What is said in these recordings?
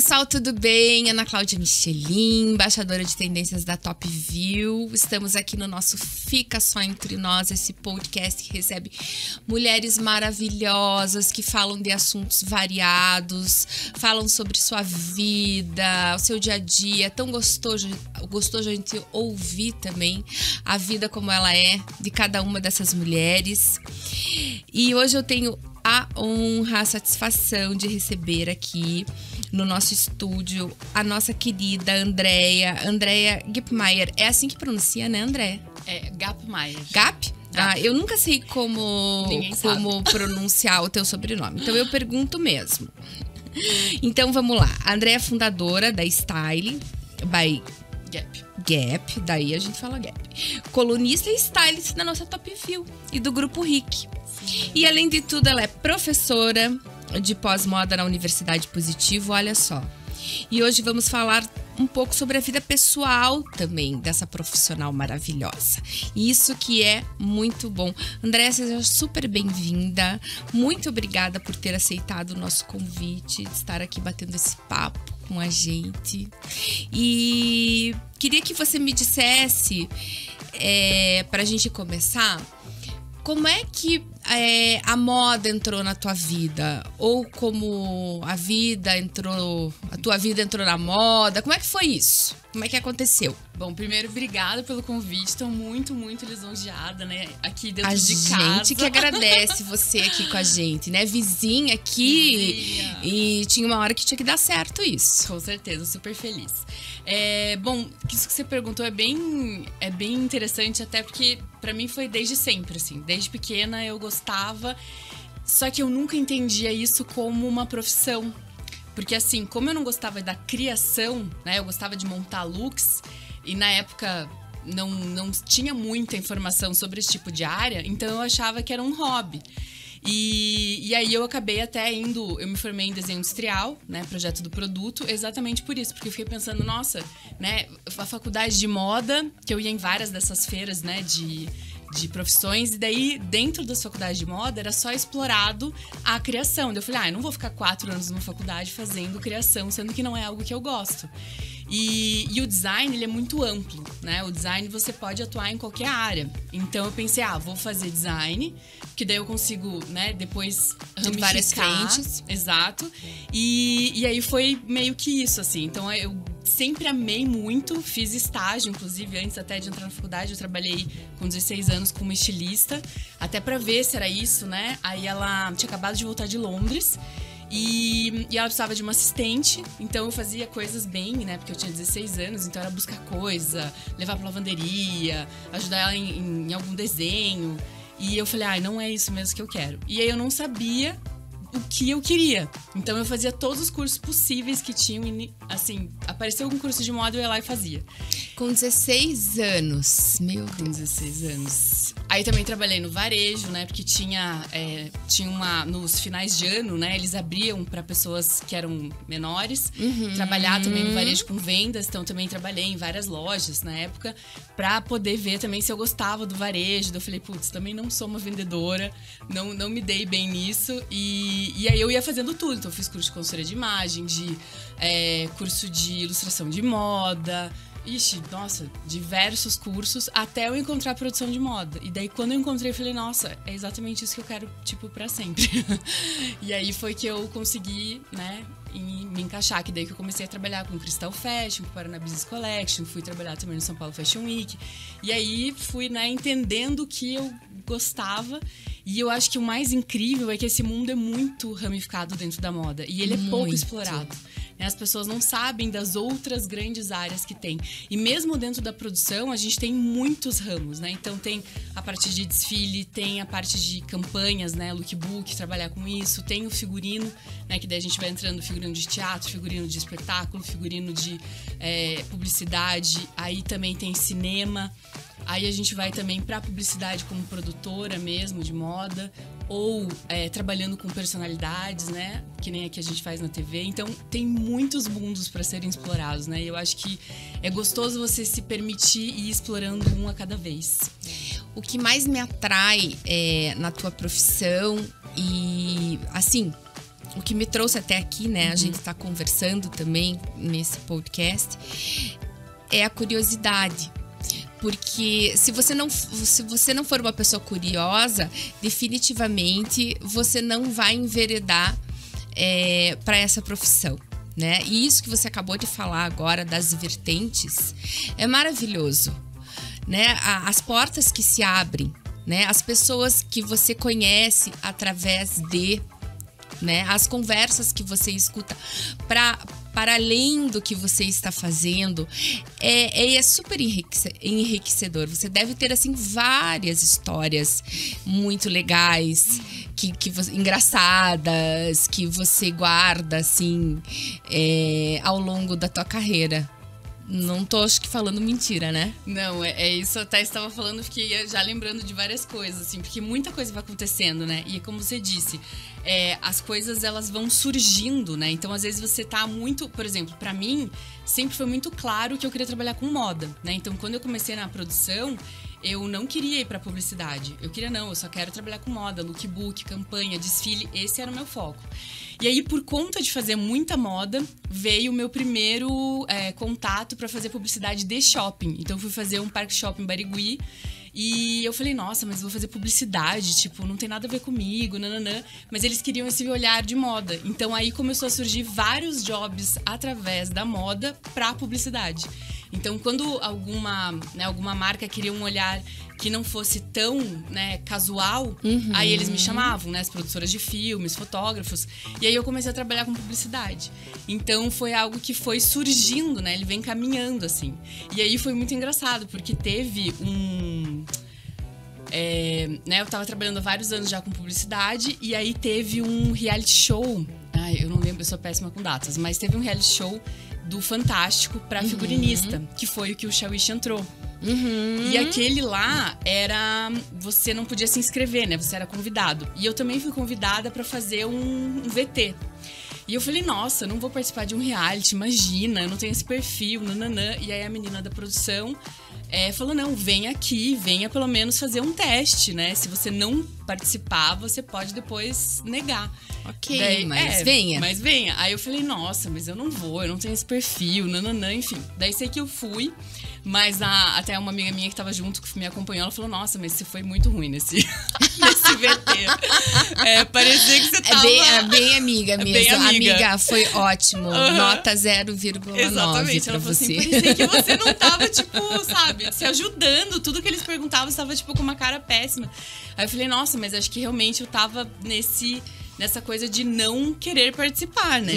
pessoal, tudo bem? Ana Cláudia Michelin, embaixadora de tendências da Top View. Estamos aqui no nosso Fica Só Entre Nós, esse podcast que recebe mulheres maravilhosas que falam de assuntos variados, falam sobre sua vida, o seu dia a dia. É tão gostoso a gente ouvir também a vida como ela é de cada uma dessas mulheres. E hoje eu tenho a honra, a satisfação de receber aqui no nosso estúdio a nossa querida Andrea Gapmeier. É assim que pronuncia, né, André? É Gapmeier. Gap? Ah, eu nunca sei como pronunciar o teu sobrenome. Então eu pergunto mesmo. Então vamos lá. A Andrea é fundadora da Style by Gap, daí a gente fala Gap. Colunista e stylist da nossa Top View e do Grupo RIC. E além de tudo, ela é professora de pós-moda na Universidade Positivo, olha só. E hoje vamos falar um pouco sobre a vida pessoal também dessa profissional maravilhosa. Isso que é muito bom. Andréa, seja super bem-vinda. Muito obrigada por ter aceitado o nosso convite, de estar aqui batendo esse papo com a gente. E queria que você me dissesse, pra gente começar, como é que a moda entrou na tua vida? Ou como a tua vida entrou na moda? Como é que foi isso? Como é que aconteceu? Bom, primeiro, obrigada pelo convite. Estou muito, muito lisonjeada, né? Aqui dentro de casa. A gente que agradece você aqui com a gente, né? Vizinha aqui. Vizinha. E tinha uma hora que tinha que dar certo isso. Com certeza, super feliz. Bom, isso que você perguntou é bem interessante, até porque pra mim foi desde sempre, assim. Desde pequena eu gostava, só que eu nunca entendia isso como uma profissão. Porque assim, como eu não gostava da criação, né? Eu gostava de montar looks e na época não tinha muita informação sobre esse tipo de área, então eu achava que era um hobby. E aí eu acabei até eu me formei em desenho industrial, né, projeto do produto, exatamente por isso, porque eu fiquei pensando, nossa, né, a faculdade de moda, que eu ia em várias dessas feiras, né, de profissões, e daí dentro das faculdades de moda era só explorado a criação. Daí eu falei, eu não vou ficar 4 anos numa faculdade fazendo criação, sendo que não é algo que eu gosto. E o design, ele é muito amplo, né? O design você pode atuar em qualquer área. Então eu pensei, vou fazer design, que daí eu consigo, né, depois ramificar. Várias frentes. Exato. E aí foi meio que isso, assim. Então eu sempre amei muito, fiz estágio, inclusive, antes até de entrar na faculdade, eu trabalhei com 16 anos com uma estilista, até pra ver se era isso, né? Aí ela tinha acabado de voltar de Londres. E ela precisava de uma assistente, então eu fazia coisas bem, né? Porque eu tinha 16 anos, então era buscar coisa, levar pra lavanderia, ajudar ela em algum desenho. E eu falei, não é isso mesmo que eu quero. E aí eu não sabia o que eu queria. Então eu fazia todos os cursos possíveis que tinham, assim, apareceu algum curso de moda, eu ia lá e fazia. Com 16 anos, meu Deus. Com 16 anos. Aí também trabalhei no varejo, né? Porque tinha nos finais de ano, né? Eles abriam para pessoas que eram menores. Trabalhar também no varejo com vendas. Então também trabalhei em várias lojas na época para poder ver também se eu gostava do varejo. Daí eu falei, putz, também não sou uma vendedora, não me dei bem nisso. E aí eu ia fazendo tudo. Então eu fiz curso de consultoria de imagem, curso de ilustração de moda. Ixi, nossa, diversos cursos até eu encontrar a produção de moda. E daí quando eu encontrei, eu falei, nossa, é exatamente isso que eu quero, tipo, pra sempre. E aí foi que eu consegui, né, me encaixar. Que daí que eu comecei a trabalhar com Crystal Fashion, com Paraná Business Collection, fui trabalhar também no São Paulo Fashion Week. E aí fui, né, entendendo que eu gostava. E eu acho que o mais incrível é que esse mundo é muito ramificado dentro da moda. E ele é pouco explorado. As pessoas não sabem das outras grandes áreas que tem. E mesmo dentro da produção, a gente tem muitos ramos, né? Então tem a parte de desfile, tem a parte de campanhas, né? Lookbook, trabalhar com isso. Tem o figurino, né? Que daí a gente vai entrando figurino de teatro, figurino de espetáculo, figurino de publicidade. Aí também tem cinema. Aí a gente vai também para publicidade como produtora mesmo, de moda, ou trabalhando com personalidades, né? Que nem a que a gente faz na TV. Então, tem muitos mundos para serem explorados, né? E eu acho que é gostoso você se permitir ir explorando um a cada vez. O que mais me atrai na tua profissão e, assim, o que me trouxe até aqui, né? A gente tá conversando também nesse podcast, é a curiosidade. Porque se você não for uma pessoa curiosa, definitivamente você não vai enveredar para essa profissão, né? E isso que você acabou de falar agora das vertentes é maravilhoso, né? As portas que se abrem, né? As pessoas que você conhece através de, né? As conversas que você escuta para além do que você está fazendo, é super enriquecedor. Você deve ter, assim, várias histórias muito legais, engraçadas, que você guarda, assim, ao longo da tua carreira. Não tô, acho que, falando mentira, né? Não, é isso. Eu até estava falando, fiquei já lembrando de várias coisas, assim, porque muita coisa vai acontecendo, né? E como você disse, as coisas, elas vão surgindo, né? Então, às vezes, você tá muito... Por exemplo, pra mim, sempre foi muito claro que eu queria trabalhar com moda, né? Então, quando eu comecei na produção, eu não queria ir pra publicidade. Eu só quero trabalhar com moda, lookbook, campanha, desfile. Esse era o meu foco. E aí, por conta de fazer muita moda, veio o meu primeiro contato para fazer publicidade de shopping. Então, eu fui fazer um parque shopping em Barigui. E eu falei, nossa, mas eu vou fazer publicidade, tipo, não tem nada a ver comigo, nananã. Mas eles queriam esse olhar de moda. Então, aí começou a surgir vários jobs através da moda pra publicidade. Então, quando alguma marca queria um olhar que não fosse tão, né, casual, aí eles me chamavam, né, as produtoras de filmes, fotógrafos, e aí eu comecei a trabalhar com publicidade. Então, foi algo que foi surgindo, né, ele vem caminhando, assim. E aí foi muito engraçado, porque teve eu tava trabalhando há vários anos já com publicidade, e aí teve um reality show, eu não lembro, eu sou péssima com datas, mas teve um reality show do Fantástico pra figurinista, que foi o que o Shawish entrou. E aquele lá você não podia se inscrever, né? Você era convidado. E eu também fui convidada pra fazer um VT. E eu falei, nossa, eu não vou participar de um reality, imagina, eu não tenho esse perfil, nananã. E aí a menina da produção falou, não, vem aqui, venha pelo menos fazer um teste, né? Se você não participar, você pode depois negar. Ok, daí, venha. Mas venha. Aí eu falei, nossa, mas eu não vou, eu não tenho esse perfil, nananã, enfim. Daí sei que eu fui, mas até uma amiga minha que tava junto, que me acompanhou, ela falou, nossa, mas você foi muito ruim nesse VT. Parecia que você tava... bem amiga mesmo. Bem amiga, foi ótimo. Nota 0,9 Exatamente. pra ela falou você. assim, parecia que você não tava, tipo, sabe, se ajudando. Tudo que eles perguntavam, você tava, tipo, com uma cara péssima. Aí eu falei, nossa, mas acho que realmente eu tava nessa coisa de não querer participar, né?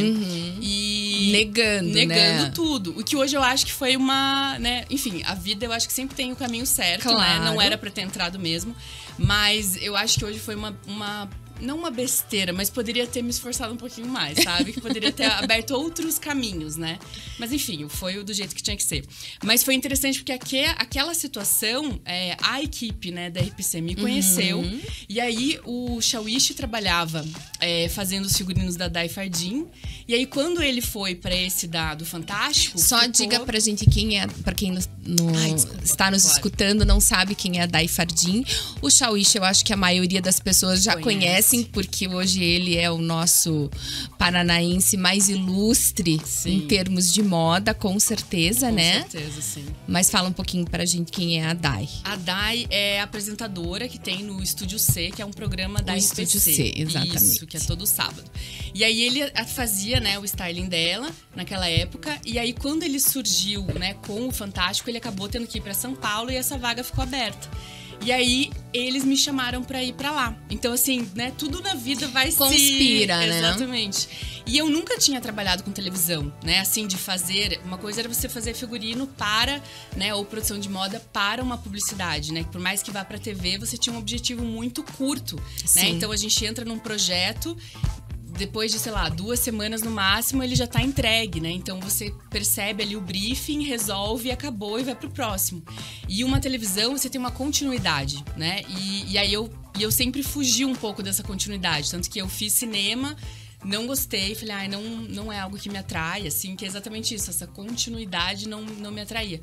E negando tudo. O que hoje eu acho que foi uma, né? Enfim, a vida eu acho que sempre tem o caminho certo, claro, né? Não era pra ter entrado mesmo. Mas eu acho que hoje foi não uma besteira, mas poderia ter me esforçado um pouquinho mais, sabe? Que poderia ter aberto outros caminhos, né? Mas enfim, foi do jeito que tinha que ser. Mas foi interessante porque aquela situação, a equipe, né, da RPC me conheceu. E aí o Shawish trabalhava fazendo os figurinos da Dai Fardim. E aí quando ele foi pra esse do Fantástico... Só diga pra gente quem é, pra quem está nos escutando, não sabe quem é a Dai Fardim. O Shawish, eu acho que a maioria das pessoas já conhecem, porque hoje ele é o nosso paranaense mais ilustre, sim, em termos de moda, com certeza, né? Com certeza, sim. Mas fala um pouquinho pra gente quem é a Dai. A Dai é a apresentadora que tem no Estúdio C, que é um programa da RPC. Estúdio C, exatamente. Isso, que é todo sábado. E aí ele fazia, né, o styling dela naquela época, e aí quando ele surgiu, né, com o Fantástico, ele acabou tendo que ir pra São Paulo e essa vaga ficou aberta. E aí, eles me chamaram pra ir pra lá. Então, assim, né, tudo na vida vai conspira, né? Exatamente. E eu nunca tinha trabalhado com televisão, né? Assim, de fazer... Uma coisa era você fazer figurino para, né, ou produção de moda para uma publicidade, né? Por mais que vá pra TV, você tinha um objetivo muito curto, né? Então, a gente entra num projeto... Depois de, sei lá, 2 semanas no máximo, ele já tá entregue, né? Então, você percebe ali o briefing, resolve, acabou e vai pro próximo. E uma televisão, você tem uma continuidade, né? E aí eu sempre fugi um pouco dessa continuidade. Tanto que eu fiz cinema, não gostei, falei, não é algo que me atrai, assim, que é exatamente isso. Essa continuidade não me atraía.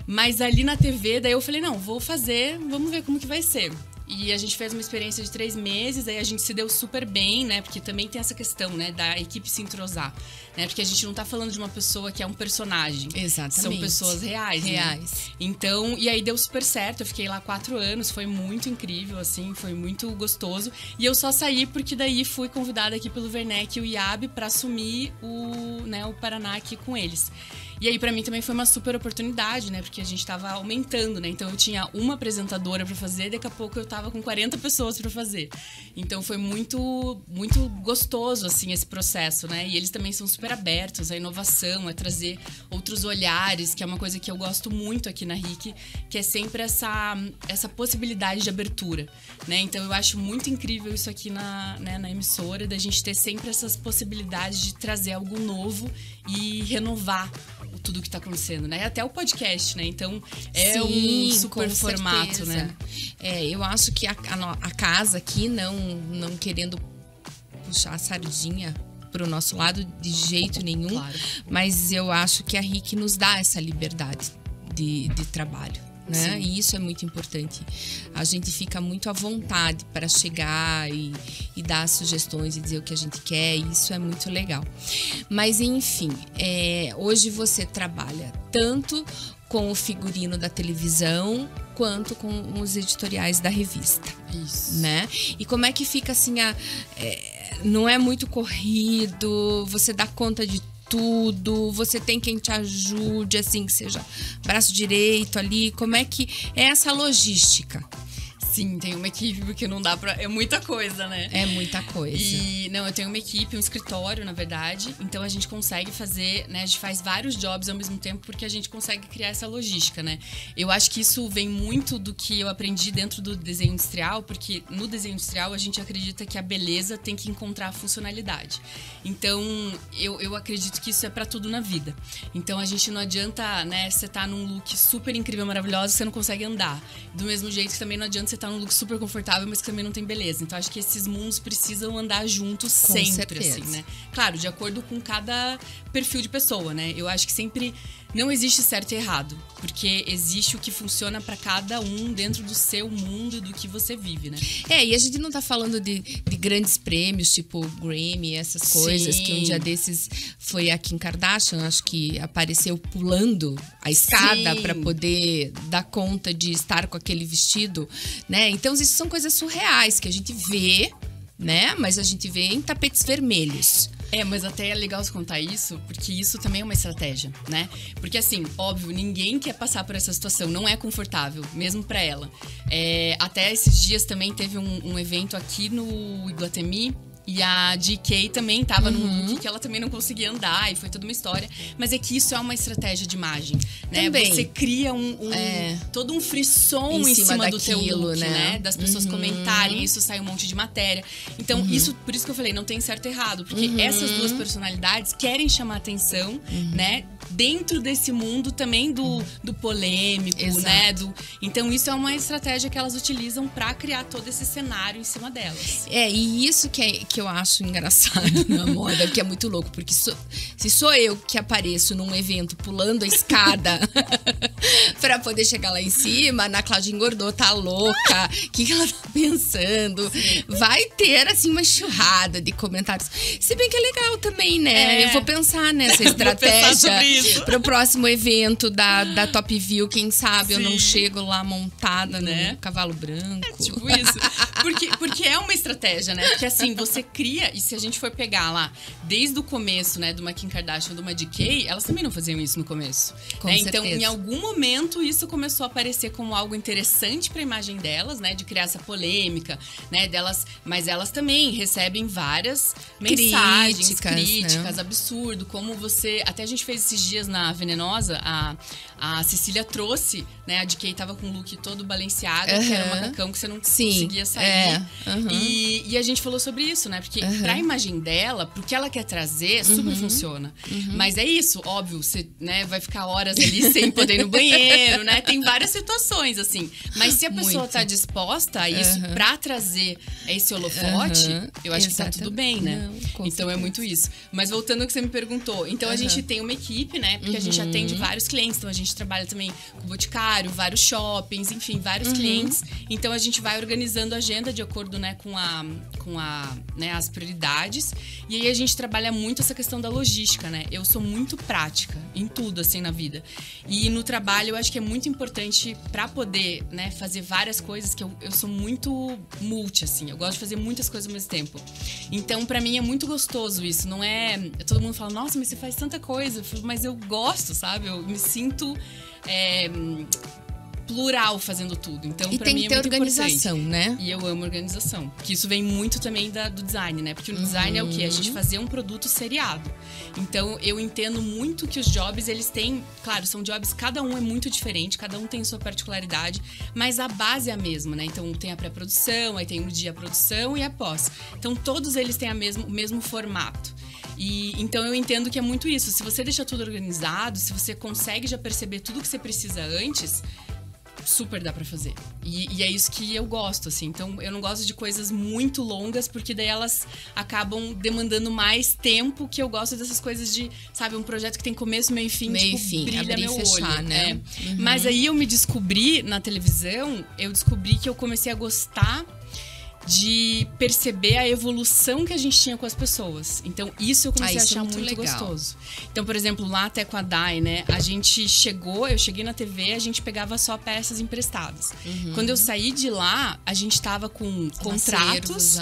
Mas ali na TV, daí eu falei, não, vou fazer, vamos ver como que vai ser. E a gente fez uma experiência de 3 meses, aí a gente se deu super bem, né? Porque também tem essa questão, né? Da equipe se entrosar, né? Porque a gente não tá falando de uma pessoa que é um personagem. Exatamente. São pessoas reais, né? Então, e aí deu super certo. Eu fiquei lá 4 anos, foi muito incrível, assim, foi muito gostoso. E eu só saí porque daí fui convidada aqui pelo Werneck e o IAB pra assumir o Paraná aqui com eles. E aí, pra mim, também foi uma super oportunidade, né? Porque a gente tava aumentando, né? Então, eu tinha uma apresentadora pra fazer, daqui a pouco eu tava com 40 pessoas pra fazer. Então, foi muito, muito gostoso, assim, esse processo, né? E eles também são super abertos à inovação, a trazer outros olhares, que é uma coisa que eu gosto muito aqui na RIC, que é sempre essa possibilidade de abertura, né? Então, eu acho muito incrível isso aqui na emissora, da gente ter sempre essas possibilidades de trazer algo novo e renovar tudo que tá acontecendo, né? Até o podcast, né? Então, é um super formato, né? Eu acho que a casa aqui, não querendo puxar a sardinha pro nosso lado de jeito nenhum, claro. Mas eu acho que a RIC nos dá essa liberdade de trabalho. Né? E isso é muito importante. A gente fica muito à vontade para chegar e dar sugestões e dizer o que a gente quer, e isso é muito legal. Mas enfim, hoje você trabalha tanto com o figurino da televisão quanto com os editoriais da revista. Isso. Né? E como é que fica assim, não é muito corrido, você dá conta de tudo, você tem quem te ajude, assim, que seja braço direito ali, como é que é essa logística? Sim, tem uma equipe, porque não dá pra... É muita coisa, né? É muita coisa. E, não, eu tenho uma equipe, um escritório, na verdade. Então, a gente consegue fazer, né? A gente faz vários jobs ao mesmo tempo, porque a gente consegue criar essa logística, né? Eu acho que isso vem muito do que eu aprendi dentro do desenho industrial, porque no desenho industrial a gente acredita que a beleza tem que encontrar a funcionalidade. Então, eu acredito que isso é pra tudo na vida. Então, a gente não adianta, né? Você tá num look super incrível, maravilhoso, você não consegue andar. Do mesmo jeito que também não adianta você tá num look super confortável, mas que também não tem beleza. Então, acho que esses mundos precisam andar juntos sempre, assim, né? Claro, de acordo com cada perfil de pessoa, né? Eu acho que sempre não existe certo e errado, porque existe o que funciona pra cada um dentro do seu mundo e do que você vive, né? E a gente não tá falando de grandes prêmios, tipo Grammy, essas coisas, Sim. que um dia desses foi a Kim Kardashian, acho que apareceu pulando a escada para poder dar conta de estar com aquele vestido, né? Então, isso são coisas surreais que a gente vê, né? Mas a gente vê em tapetes vermelhos. Mas até é legal você contar isso, porque isso também é uma estratégia, né? Porque assim, óbvio, ninguém quer passar por essa situação, não é confortável, mesmo pra ela. Até esses dias também teve um evento aqui no Iguatemi, e a GK também tava num look que ela também não conseguia andar, e foi toda uma história. Mas é que isso é uma estratégia de imagem, né? Também. Você cria todo um frisson em cima do teu look, né? Das pessoas comentarem, isso sai um monte de matéria. Então, por isso que eu falei, não tem certo e errado. Porque essas duas personalidades querem chamar atenção, né? Dentro desse mundo também do polêmico, né? Então, isso é uma estratégia que elas utilizam pra criar todo esse cenário em cima delas. E isso que eu acho engraçado na moda, que é muito louco, porque se sou eu que apareço num evento pulando a escada pra poder chegar lá em cima, a Ana Cláudia engordou, tá louca, o que ela tá pensando? Sim. Vai ter, assim, uma enxurrada de comentários. Se bem que é legal também, né? Eu vou pensar nessa estratégia pro próximo evento da Top View, quem sabe eu não chego lá montada, né? No cavalo branco. Tipo isso. Porque é uma estratégia, né? Porque assim, você cria, e se a gente for pegar lá, desde o começo, né, de uma Kim Kardashian, de uma GK, elas também não faziam isso no começo. Né? Então, em algum momento, isso começou a aparecer como algo interessante pra imagem delas, né? De criar essa polêmica, né? Mas elas também recebem várias mensagens, críticas, né? Absurdo, como você... Até a gente fez esses dias na Venenosa, a Cecília trouxe, né? A GK tava com um look todo Balenciaga, que era um macacão que você não conseguia sair. E a gente falou sobre isso, né? Porque pra imagem dela, pro que ela quer trazer, super funciona. Mas é isso, óbvio, você, né, vai ficar horas ali sem poder ir no banheiro, dinheiro, né? Tem várias situações, assim. Mas se a pessoa tá disposta a isso pra trazer esse holofote, eu acho que tá tudo bem, né? Não, então é muito isso. Mas voltando ao que você me perguntou. Então a gente tem uma equipe, né? Porque a gente atende vários clientes. Então a gente trabalha também com boticário, vários shoppings, enfim, vários clientes. Então a gente vai organizando a agenda de acordo, né, com né, as prioridades. E aí a gente trabalha muito essa questão da logística, né? Eu sou muito prática em tudo, assim, na vida. E no trabalho eu acho que é muito importante pra poder, né, fazer várias coisas, que eu sou muito multi, assim. Eu gosto de fazer muitas coisas ao mesmo tempo. Então, pra mim é muito gostoso isso. Não é... Todo mundo fala, nossa, mas você faz tanta coisa. Mas eu gosto, sabe? Eu me sinto... plural fazendo tudo. Então, e pra tem mim que é ter muito organização, importante. né? E eu amo organização. Porque isso vem muito também do design, né? Porque o design é o quê? A gente fazer um produto seriado. Então, eu entendo muito que os jobs, eles têm... Claro, são jobs, cada um é muito diferente, cada um tem sua particularidade, mas a base é a mesma, né? Então, tem a pré-produção, aí tem no dia a produção e a pós. Então, todos eles têm o mesmo formato. E então eu entendo que é muito isso. Se você deixa tudo organizado, se você consegue já perceber tudo que você precisa antes, super dá pra fazer. E é isso que eu gosto, assim. Então, eu não gosto de coisas muito longas, porque daí elas acabam demandando mais tempo, que eu gosto dessas coisas de, sabe, um projeto que tem começo, meio e fim, meio tipo, fim, brilha abrir meu e fechar, olho, né? Mas aí eu me descobri na televisão, eu descobri que eu comecei a gostar de perceber a evolução que a gente tinha com as pessoas. Então, isso eu comecei a achar muito gostoso. Então, por exemplo, lá até com a Dai, né? Eu cheguei na TV, a gente pegava só peças emprestadas. Quando eu saí de lá, a gente tava com contratos.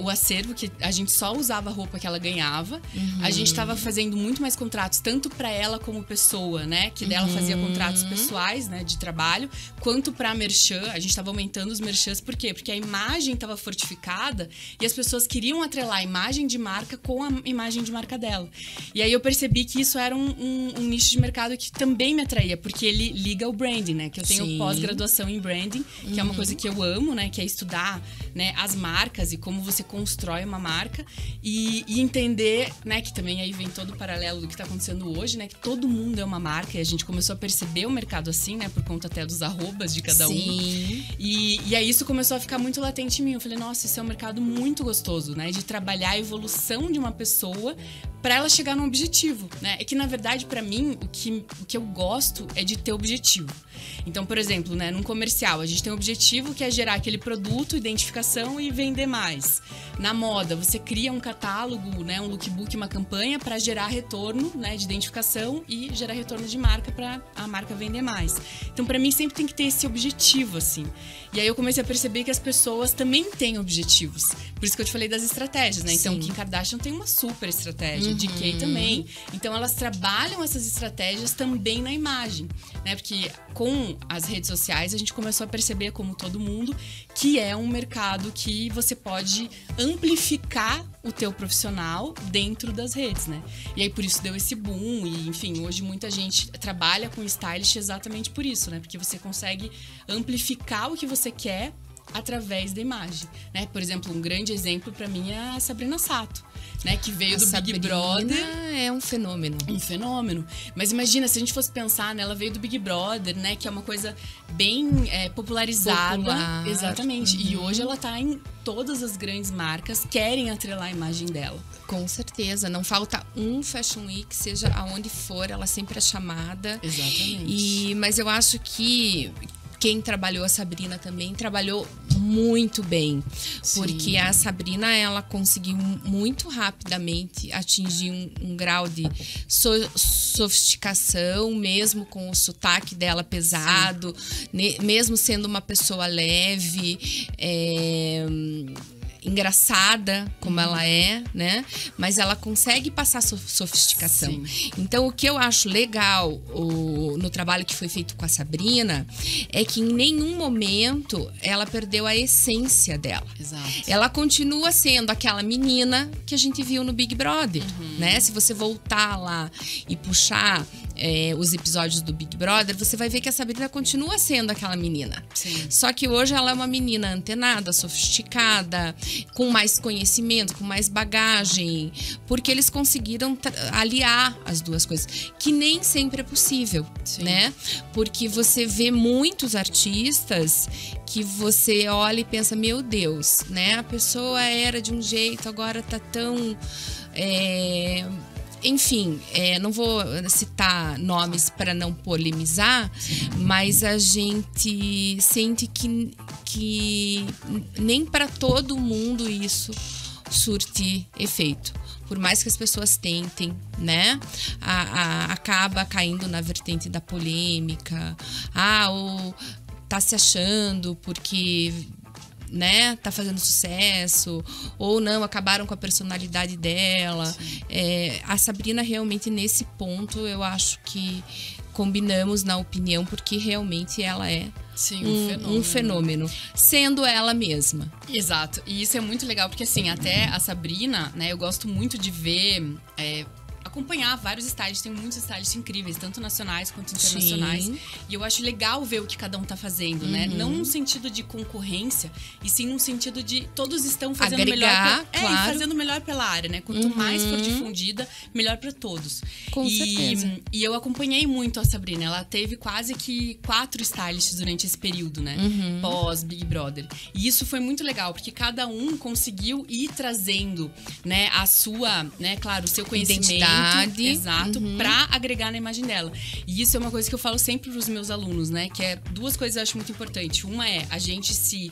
O acervo, que a gente só usava a roupa que ela ganhava. A gente tava fazendo muito mais contratos, tanto pra ela como pessoa, né? Que dela fazia contratos pessoais, né? De trabalho, quanto pra merchan. A gente tava aumentando os merchans. Por quê? Porque a imagem estava fortificada e as pessoas queriam atrelar a imagem de marca com a imagem de marca dela. E aí eu percebi que isso era um nicho de mercado que também me atraía, porque ele liga o branding, né? Que eu tenho pós-graduação em branding, que é uma coisa que eu amo, né? Que é estudar, né, as marcas e como você constrói uma marca e entender, né? Que também aí vem todo o paralelo do que está acontecendo hoje, né? Que todo mundo é uma marca e a gente começou a perceber o mercado assim, né? Por conta até dos arrobas de cada um. E aí isso começou a ficar muito latente em mim. Eu falei, nossa, isso é um mercado muito gostoso, né? De trabalhar a evolução de uma pessoa para ela chegar num objetivo, né? É que, na verdade, para mim, o que eu gosto é de ter objetivo. Então, por exemplo, né, num comercial, a gente tem um objetivo que é gerar aquele produto, identificação e vender mais. Na moda, você cria um catálogo, né, um lookbook, uma campanha para gerar retorno, né, de identificação e gerar retorno de marca para a marca vender mais. Então, para mim, sempre tem que ter esse objetivo, assim. E aí eu comecei a perceber que as pessoas também têm objetivos. Por isso que eu te falei das estratégias, né? Então, Kim Kardashian tem uma super estratégia, DK também. Então, elas trabalham essas estratégias também na imagem, né? Porque com as redes sociais, a gente começou a perceber, como todo mundo, que é um mercado que você pode amplificar o teu profissional dentro das redes, né? E aí, por isso deu esse boom. E, enfim, hoje muita gente trabalha com stylist exatamente por isso, né? Porque você consegue amplificar o que você quer através da imagem, né? Por exemplo, um grande exemplo pra mim é a Sabrina Sato, né? Que veio do Big Brother. É um fenômeno. Um fenômeno. Mas imagina, se a gente fosse pensar, né? Ela veio do Big Brother, né? Que é uma coisa bem popularizada. Popular. Exatamente. E hoje ela tá em todas as grandes marcas, querem atrelar a imagem dela. Com certeza. Não falta um Fashion Week, seja aonde for, ela sempre é chamada. Exatamente. Mas eu acho que quem trabalhou a Sabrina também trabalhou muito bem. Sim. Porque a Sabrina, ela conseguiu muito rapidamente atingir um grau de sofisticação, mesmo com o sotaque dela pesado, mesmo sendo uma pessoa leve, engraçada como ela é, né? Mas ela consegue passar sofisticação. Sim. Então, o que eu acho legal no trabalho que foi feito com a Sabrina é que em nenhum momento ela perdeu a essência dela. Exato. Ela continua sendo aquela menina que a gente viu no Big Brother, né? Se você voltar lá e puxar os episódios do Big Brother, você vai ver que a Sabrina continua sendo aquela menina. Sim. Só que hoje ela é uma menina antenada, sofisticada, com mais conhecimento, com mais bagagem, porque eles conseguiram aliar as duas coisas, que nem sempre é possível, né? Porque você vê muitos artistas que você olha e pensa, meu Deus, né? A pessoa era de um jeito, agora tá tão... Enfim, não vou citar nomes para não polemizar, mas a gente sente que nem para todo mundo isso surte efeito. Por mais que as pessoas tentem, né? Acaba caindo na vertente da polêmica. Ou tá se achando porque... né, tá fazendo sucesso, ou não, acabaram com a personalidade dela. A Sabrina realmente, nesse ponto, eu acho que combinamos na opinião, porque realmente ela é um fenômeno, sendo ela mesma. Exato, e isso é muito legal, porque assim, até a Sabrina, né, eu gosto muito de ver... acompanhar vários stylists, tem muitos stylists incríveis, tanto nacionais quanto internacionais. Sim. E eu acho legal ver o que cada um tá fazendo, né? Não num sentido de concorrência, e sim num sentido de todos estão fazendo agregar, melhor. E fazendo melhor pela área, né? Quanto mais for difundida, melhor para todos. Com certeza. E eu acompanhei muito a Sabrina. Ela teve quase que 4 stylists durante esse período, né? Pós Big Brother. E isso foi muito legal, porque cada um conseguiu ir trazendo, né, a sua, né, claro, o seu conhecimento. Exato, pra agregar na imagem dela. E isso é uma coisa que eu falo sempre pros meus alunos, né? Que é 2 coisas que eu acho muito importante. Uma é a gente se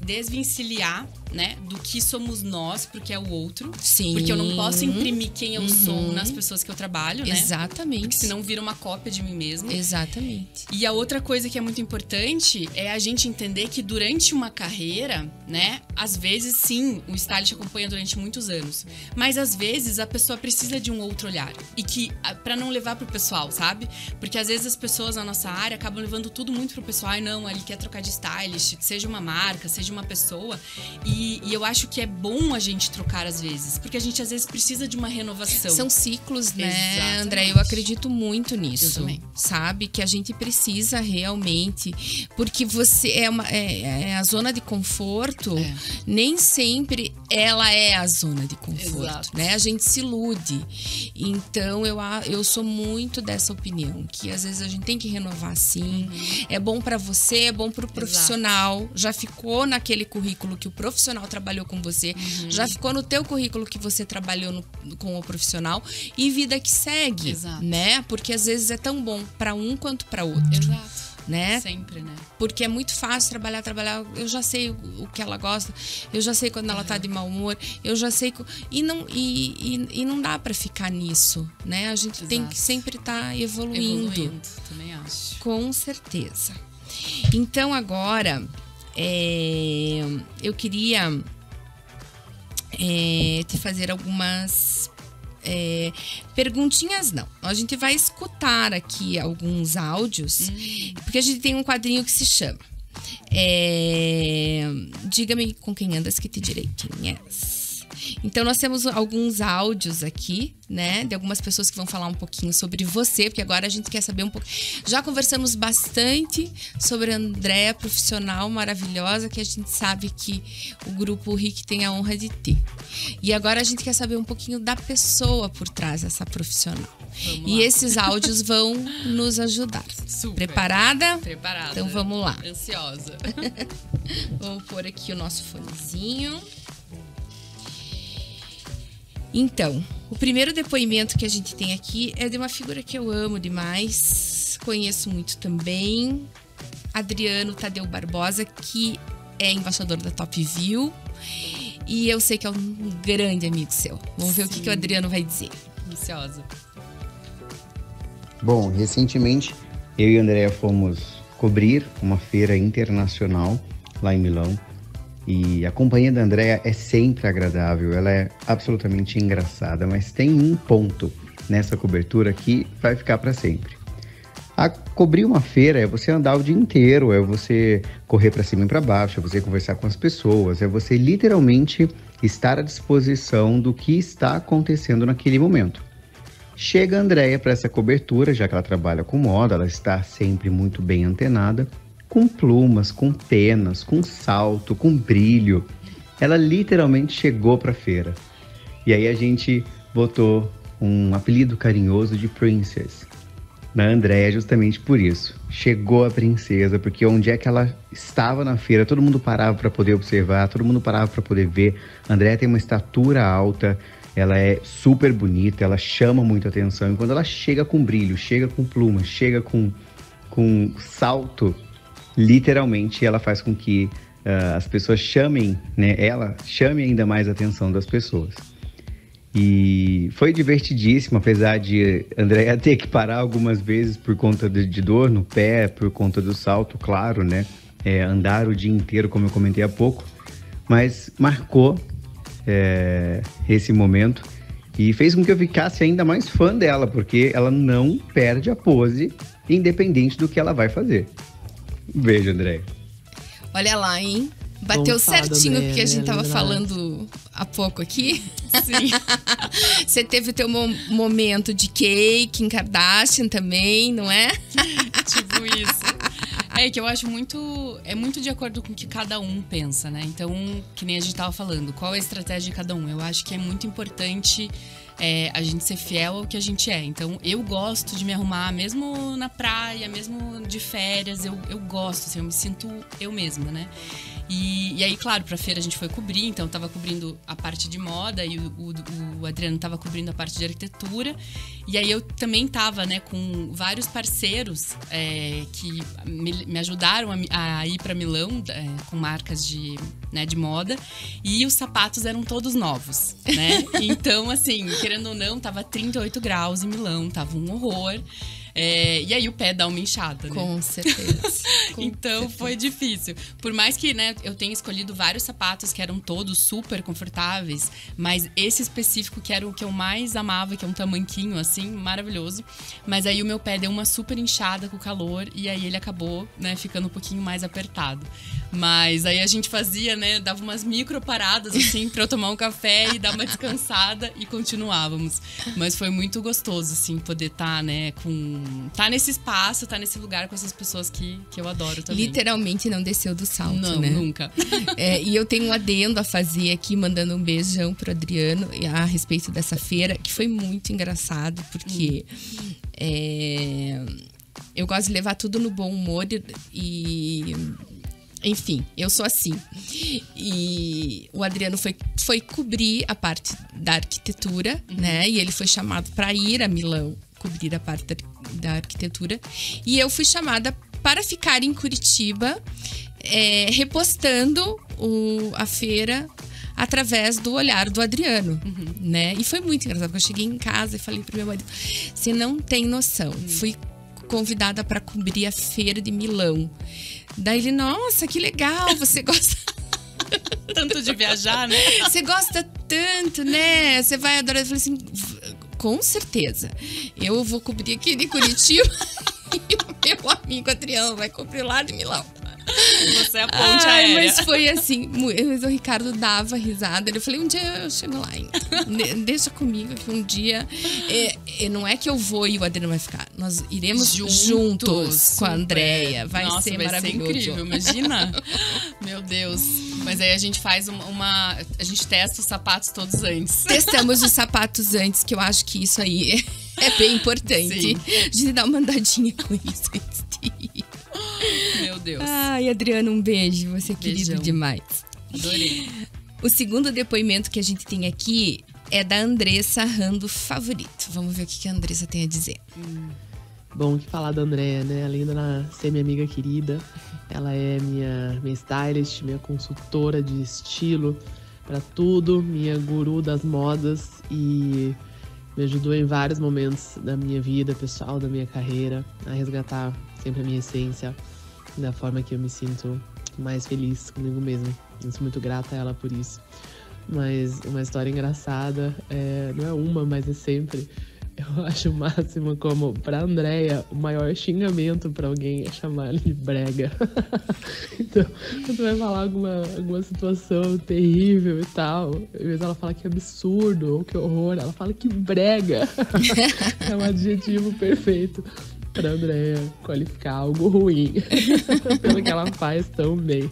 desvencilhar, né, do que somos nós pro que é o outro. Sim. Porque eu não posso imprimir quem eu sou nas pessoas que eu trabalho, né? Exatamente. Porque senão vira uma cópia de mim mesma. Exatamente. E a outra coisa que é muito importante é a gente entender que durante uma carreira, né, às vezes sim, o stylist acompanha durante muitos anos, mas às vezes a pessoa precisa de um outro olhar. E que, pra não levar pro pessoal, sabe? Porque às vezes as pessoas na nossa área acabam levando tudo muito pro pessoal. Ai, não, ele quer trocar de stylist, seja uma marca, seja uma pessoa. E eu acho que é bom a gente trocar às vezes, porque a gente às vezes precisa de uma renovação. São ciclos, né, Exatamente. André? Eu acredito muito nisso. Eu também. Sabe? Que a gente precisa realmente, porque você é a zona de conforto, nem sempre ela é a zona de conforto. Exato. Né? A gente se ilude. Então eu sou muito dessa opinião, que às vezes a gente tem que renovar sim. É bom pra você, é bom pro profissional. Já ficou naquele currículo que o profissional trabalhou com você, já ficou no teu currículo que você trabalhou com o profissional, e vida que segue. Exato. Né? Porque às vezes é tão bom pra um quanto pra outro. Exato. Né? Sempre, né? Porque é muito fácil trabalhar. Eu já sei o que ela gosta, eu já sei quando ela tá de mau humor, eu já sei. E não dá pra ficar nisso, né? A gente tem que sempre estar evoluindo. Também acho. Com certeza. Então agora eu queria te fazer algumas perguntinhas. Não, a gente vai escutar aqui alguns áudios, porque a gente tem um quadrinho que se chama Diga-me com quem andas que te direi quem és. Então nós temos alguns áudios aqui, né, de algumas pessoas que vão falar um pouquinho sobre você, porque agora a gente quer saber um pouco. Já conversamos bastante sobre a Andréa, profissional maravilhosa, que a gente sabe que o Grupo RIC tem a honra de ter. E agora a gente quer saber um pouquinho da pessoa por trás dessa profissional. E esses áudios vão nos ajudar. Super. Preparada? Preparada. Então vamos lá. Ansiosa. Vamos pôr aqui o nosso fonezinho. Então, o primeiro depoimento que a gente tem aqui é de uma figura que eu amo demais, conheço muito também, Adriano Tadeu Barbosa, que é embaixador da Top View, e eu sei que é um grande amigo seu. Vamos ver o que o Adriano vai dizer. Ansiosa. Bom, recentemente eu e a Andréa fomos cobrir uma feira internacional lá em Milão. E a companhia da Andréa é sempre agradável, ela é absolutamente engraçada, mas tem um ponto nessa cobertura que vai ficar para sempre. A cobrir uma feira é você andar o dia inteiro, é você correr para cima e para baixo, é você conversar com as pessoas, é você literalmente estar à disposição do que está acontecendo naquele momento. Chega a Andréa para essa cobertura, já que ela trabalha com moda, ela está sempre muito bem antenada, com plumas, com penas, com salto, com brilho. ela literalmente chegou pra feira. E aí a gente botou um apelido carinhoso de Princess na Andréia justamente por isso. Chegou a princesa, porque onde é que ela estava na feira, todo mundo parava para poder observar, todo mundo parava para poder ver. A Andréia tem uma estatura alta, ela é super bonita, ela chama muito atenção. E quando ela chega com brilho, chega com pluma, chega com salto, literalmente ela faz com que as pessoas chamem, né? Ela chame ainda mais a atenção das pessoas. E foi divertidíssimo, apesar de Andréia ter que parar algumas vezes por conta de dor no pé, por conta do salto, claro, né? Andar o dia inteiro, como eu comentei há pouco. Mas marcou esse momento e fez com que eu ficasse ainda mais fã dela, porque ela não perde a pose, independente do que ela vai fazer. Um beijo, Andréia. Olha lá, hein? Bateu certinho o que a gente tava falando há pouco aqui. Sim. Você teve o teu momento de cake em Kardashian também, não é? Tipo isso. É que eu acho muito de acordo com o que cada um pensa, né? Então, que nem a gente tava falando, qual é a estratégia de cada um? Eu acho que é muito importante a gente ser fiel ao que a gente é. Então, eu gosto de me arrumar, mesmo na praia, mesmo de férias, eu gosto, assim, eu me sinto eu mesma, né? E aí, claro, pra feira a gente foi cobrir, então eu tava cobrindo a parte de moda e o Adriano tava cobrindo a parte de arquitetura. E aí eu também tava, né, com vários parceiros que me ajudaram a ir pra Milão, com marcas de moda. E os sapatos eram todos novos, né? Então, assim, querendo ou não, tava 38 graus em Milão, tava um horror. E aí o pé dá uma inchada, né? Com certeza. Então foi difícil. Por mais que, né, eu tenha escolhido vários sapatos que eram todos super confortáveis, mas esse específico que era o que eu mais amava, que é um tamanquinho assim, maravilhoso. Mas aí o meu pé deu uma super inchada com o calor e aí ele acabou, né, ficando um pouquinho mais apertado. Mas aí a gente fazia, né, dava umas micro paradas assim pra eu tomar um café e dar uma descansada e continuávamos. Mas foi muito gostoso, assim, poder estar, né, tá nesse espaço, tá nesse lugar com essas pessoas que eu adoro também. Literalmente não desceu do salto, não, né? Nunca. E eu tenho um adendo a fazer aqui, mandando um beijão pro Adriano a respeito dessa feira, que foi muito engraçado, porque eu gosto de levar tudo no bom humor e enfim, eu sou assim. E o Adriano foi cobrir a parte da arquitetura, né? E ele foi chamado para ir a Milão cobrir a parte da arquitetura. E eu fui chamada para ficar em Curitiba, repostando a feira através do olhar do Adriano, né? E foi muito engraçado, porque eu cheguei em casa e falei pro meu marido, você não tem noção, fui convidada para cobrir a feira de Milão. Daí ele, nossa, que legal, você gosta tanto de viajar, né? Você gosta tanto, né? Você vai adorar. Eu falei assim, com certeza. Eu vou cobrir aqui de Curitiba e o meu amigo Adriano vai cobrir lá de Milão. Você é a ponte aérea. Mas foi assim, o Ricardo dava risada. Eu falei, um dia eu chego lá, hein? Deixa comigo que um dia... não é que eu vou e o Adriano vai ficar. Nós iremos juntos com a Andréia. Vai ser maravilhoso. Vai ser incrível, imagina. Meu Deus. Mas aí a gente faz a gente testa os sapatos todos antes. Testamos os sapatos antes, que eu acho que isso aí é bem importante. Sim. A gente dá uma andadinha com isso antes de ir. Meu Deus. Ai, Adriano, um beijo. Você é querido demais. Adorei. O segundo depoimento que a gente tem aqui é da Andressa Rando Favorito. Vamos ver o que a Andressa tem a dizer. Bom, o que falar da Andréia, né? Além de ser minha amiga querida, ela é minha stylist, minha consultora de estilo pra tudo, minha guru das modas e me ajudou em vários momentos da minha vida pessoal, da minha carreira, a resgatar sempre a minha essência, da forma que eu me sinto mais feliz comigo mesma. Eu sou muito grata a ela por isso. Mas uma história engraçada, não é uma, mas é sempre. Eu acho o máximo como, pra Andréia, o maior xingamento pra alguém é chamar ele de brega. Então, quando vai falar alguma situação terrível e tal, às vezes ela fala que absurdo ou que horror, ela fala que brega. É um adjetivo perfeito pra Andréia qualificar algo ruim pelo que ela faz tão bem.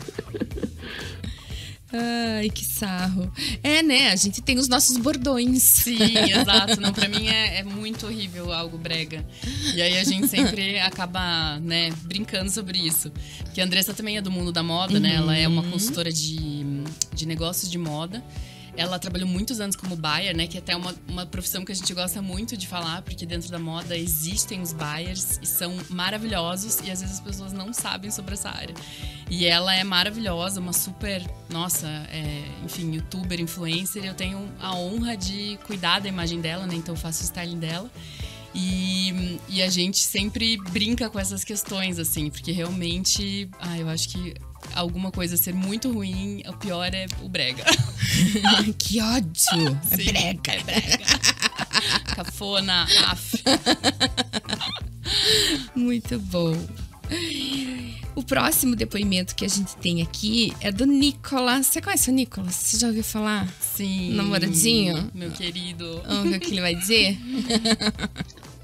Ai, que sarro. É, né? A gente tem os nossos bordões. Sim, exato. Não, pra mim é muito horrível algo brega. E aí a gente sempre acaba, né, brincando sobre isso. Porque a Andressa também é do mundo da moda, né? Ela é uma consultora de negócios de moda. Ela trabalhou muitos anos como buyer, né? Que é até uma profissão que a gente gosta muito de falar, porque dentro da moda existem os buyers e são maravilhosos e às vezes as pessoas não sabem sobre essa área. E ela é maravilhosa, uma super, nossa, enfim, youtuber, influencer. Eu tenho a honra de cuidar da imagem dela, né? Então eu faço o styling dela. E a gente sempre brinca com essas questões, assim, porque realmente, eu acho que alguma coisa ser muito ruim, o pior é o brega. Que ódio! Sim, é brega. Cafona, af. Muito bom. O próximo depoimento que a gente tem aqui é do Nicolas. Você conhece o Nicolas? Você já ouviu falar? Sim. Namoradinho? Meu querido. Vamos ver o que ele vai dizer?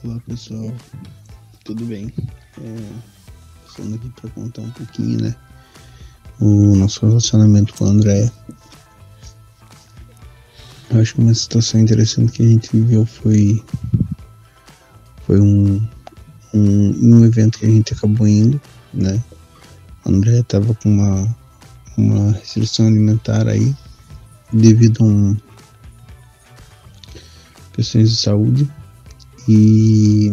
Olá, pessoal. Tudo bem? Passando aqui pra contar um pouquinho, né? O nosso relacionamento com a Andréa. Eu acho que uma situação interessante que a gente viveu foi um evento que a gente acabou indo, né? A Andréa estava com uma restrição alimentar aí devido a questões de saúde, e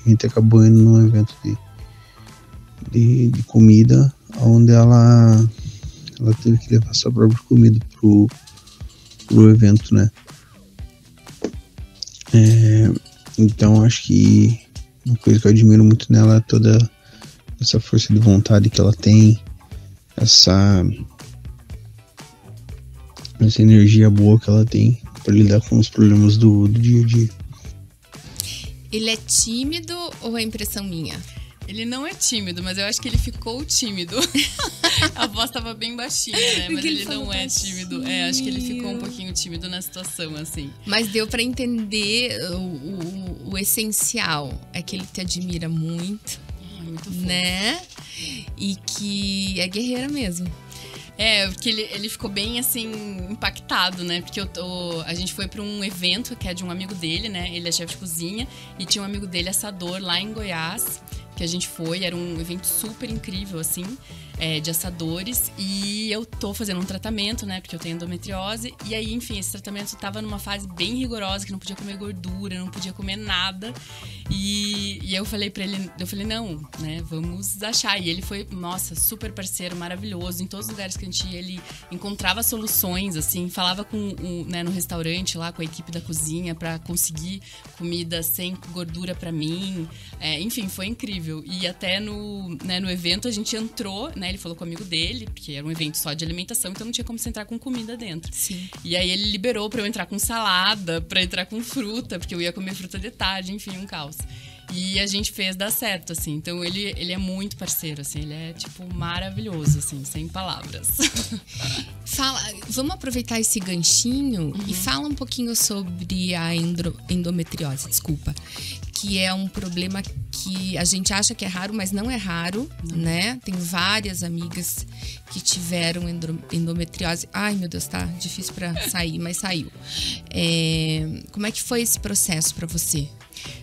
a gente acabou indo num evento de comida, onde ela teve que levar sua própria comida pro evento, né? Então acho que uma coisa que eu admiro muito nela é toda essa força de vontade que ela tem, essa energia boa que ela tem para lidar com os problemas do dia a dia. Ele é tímido ou é impressão minha? Ele não é tímido, mas eu acho que ele ficou tímido. A voz tava bem baixinha, né? Mas ele não é tímido. Acho que ele ficou um pouquinho tímido na situação, assim. Mas deu pra entender o essencial. É que ele te admira muito. Muito fofo. Né? E que é guerreira mesmo. Porque ele ficou bem, assim, impactado, né? Porque a gente foi pra um evento que é de um amigo dele, né? Ele é chefe de cozinha e tinha um amigo dele assador lá em Goiás, que a gente foi. Era um evento super incrível, assim, de assadores. E eu tô fazendo um tratamento, né? Porque eu tenho endometriose. E aí, enfim, esse tratamento tava numa fase bem rigorosa, que não podia comer gordura, não podia comer nada. E eu falei pra ele, não, né? Vamos achar. E ele foi, nossa, super parceiro, maravilhoso. Em todos os lugares que a gente ia, ele encontrava soluções, assim. Falava né, no restaurante lá, com a equipe da cozinha, pra conseguir comida sem gordura pra mim. Enfim, foi incrível. E até no evento a gente entrou, né? Ele falou com o amigo dele, porque era um evento só de alimentação, então não tinha como você entrar com comida dentro. Sim. E aí ele liberou pra eu entrar com salada, pra entrar com fruta, porque eu ia comer fruta de tarde, enfim, um caos. E a gente fez dar certo, assim. Então ele é muito parceiro, assim. Ele é, tipo, maravilhoso, assim, sem palavras. Vamos aproveitar esse ganchinho e fala um pouquinho sobre a endometriose, desculpa. Que é um problema que a gente acha que é raro, mas não é raro, né? Tem várias amigas que tiveram endometriose. Ai, meu Deus, tá difícil pra sair, mas saiu. Como é que foi esse processo pra você?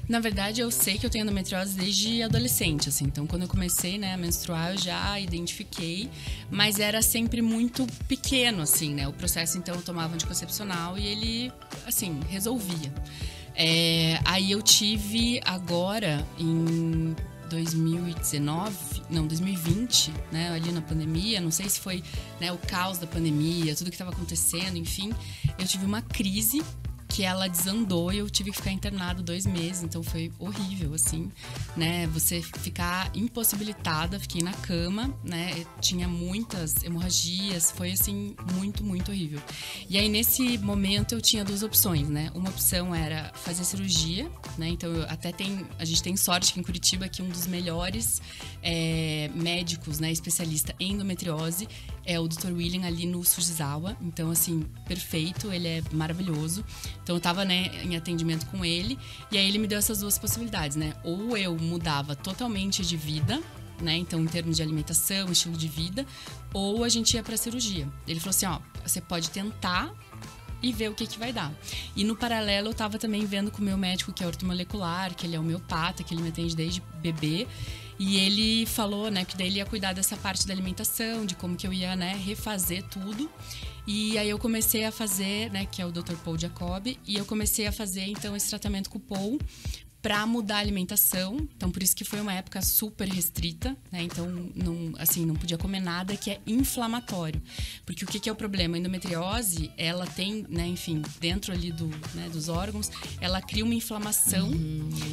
Na verdade, eu sei que eu tenho endometriose desde adolescente, assim. Então, quando eu comecei, né, a menstruar, eu já identifiquei. Mas era sempre muito pequeno, assim, né? O processo, então, eu tomava anticoncepcional e ele, assim, resolvia. Aí eu tive agora, em 2020, né, ali na pandemia, não sei se foi, né, o caos da pandemia, tudo que estava acontecendo, enfim, eu tive uma crise que ela desandou e eu tive que ficar internada 2 meses, então foi horrível, assim, né, você ficar impossibilitada, fiquei na cama, né, tinha muitas hemorragias, foi, assim, muito, muito horrível. E aí, nesse momento, eu tinha 2 opções, né, uma opção era fazer cirurgia, né, então a gente tem sorte que em Curitiba, que um dos melhores médicos, né, especialista em endometriose, é o Dr. William ali no Fujisawa, então, assim, perfeito, ele é maravilhoso. Então eu tava, né, em atendimento com ele, e aí ele me deu essas 2 possibilidades, né? Ou eu mudava totalmente de vida, né? Então, em termos de alimentação, estilo de vida, ou a gente ia pra cirurgia. Ele falou assim, ó, você pode tentar e ver o que vai dar. E no paralelo, eu tava também vendo com o meu médico, que é ortomolecular, que ele é homeopata, que ele me atende desde bebê. E ele falou, né, que daí ele ia cuidar dessa parte da alimentação, de como que eu ia, né, refazer tudo. E aí eu comecei a fazer, né, que é o Dr. Paul Jacob, e eu comecei a fazer, então, esse tratamento com o Paul para mudar a alimentação. Então, por isso que foi uma época super restrita, né? Então, não podia comer nada que é inflamatório. Porque o que é o problema? A endometriose, ela tem, né, enfim, dentro ali dos órgãos, ela cria uma inflamação.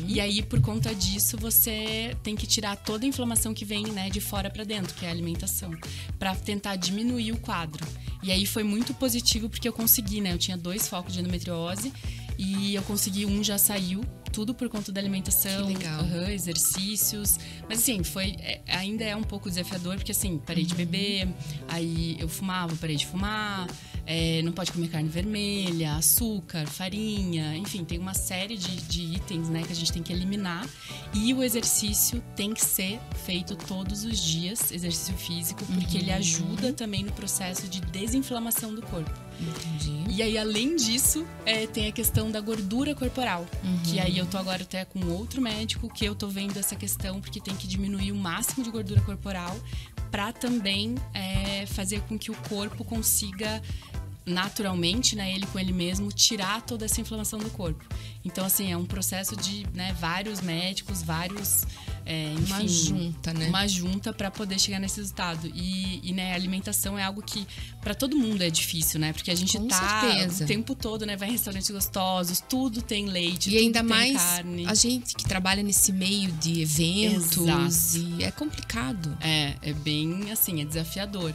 E aí, por conta disso, você tem que tirar toda a inflamação que vem, né, de fora para dentro, que é a alimentação, para tentar diminuir o quadro. E aí foi muito positivo porque eu consegui, né? Eu tinha 2 focos de endometriose e eu consegui, um já saiu, tudo por conta da alimentação, que legal. Exercícios. Mas assim, ainda é um pouco desafiador, porque assim, parei de beber, aí eu fumava, parei de fumar, não pode comer carne vermelha, açúcar, farinha, enfim, tem uma série de itens, né, que a gente tem que eliminar. E o exercício tem que ser feito todos os dias, exercício físico, porque ele ajuda também no processo de desinflamação do corpo. Entendi. E aí, além disso, tem a questão da gordura corporal. Que aí eu tô agora até com outro médico que eu tô vendo essa questão, porque tem que diminuir o máximo de gordura corporal para também fazer com que o corpo consiga naturalmente, né, ele com ele mesmo, tirar toda essa inflamação do corpo. Então, assim, é um processo de, né, vários médicos, enfim, uma junta, né? Uma junta para poder chegar nesse resultado. E né, a alimentação é algo que para todo mundo é difícil, né? Porque a gente com tá certeza. O tempo todo, né, vai em restaurantes gostosos, tudo tem leite, e tudo ainda tem mais carne. A gente que trabalha nesse meio de eventos. Exato. E é complicado. É bem, assim, é desafiador.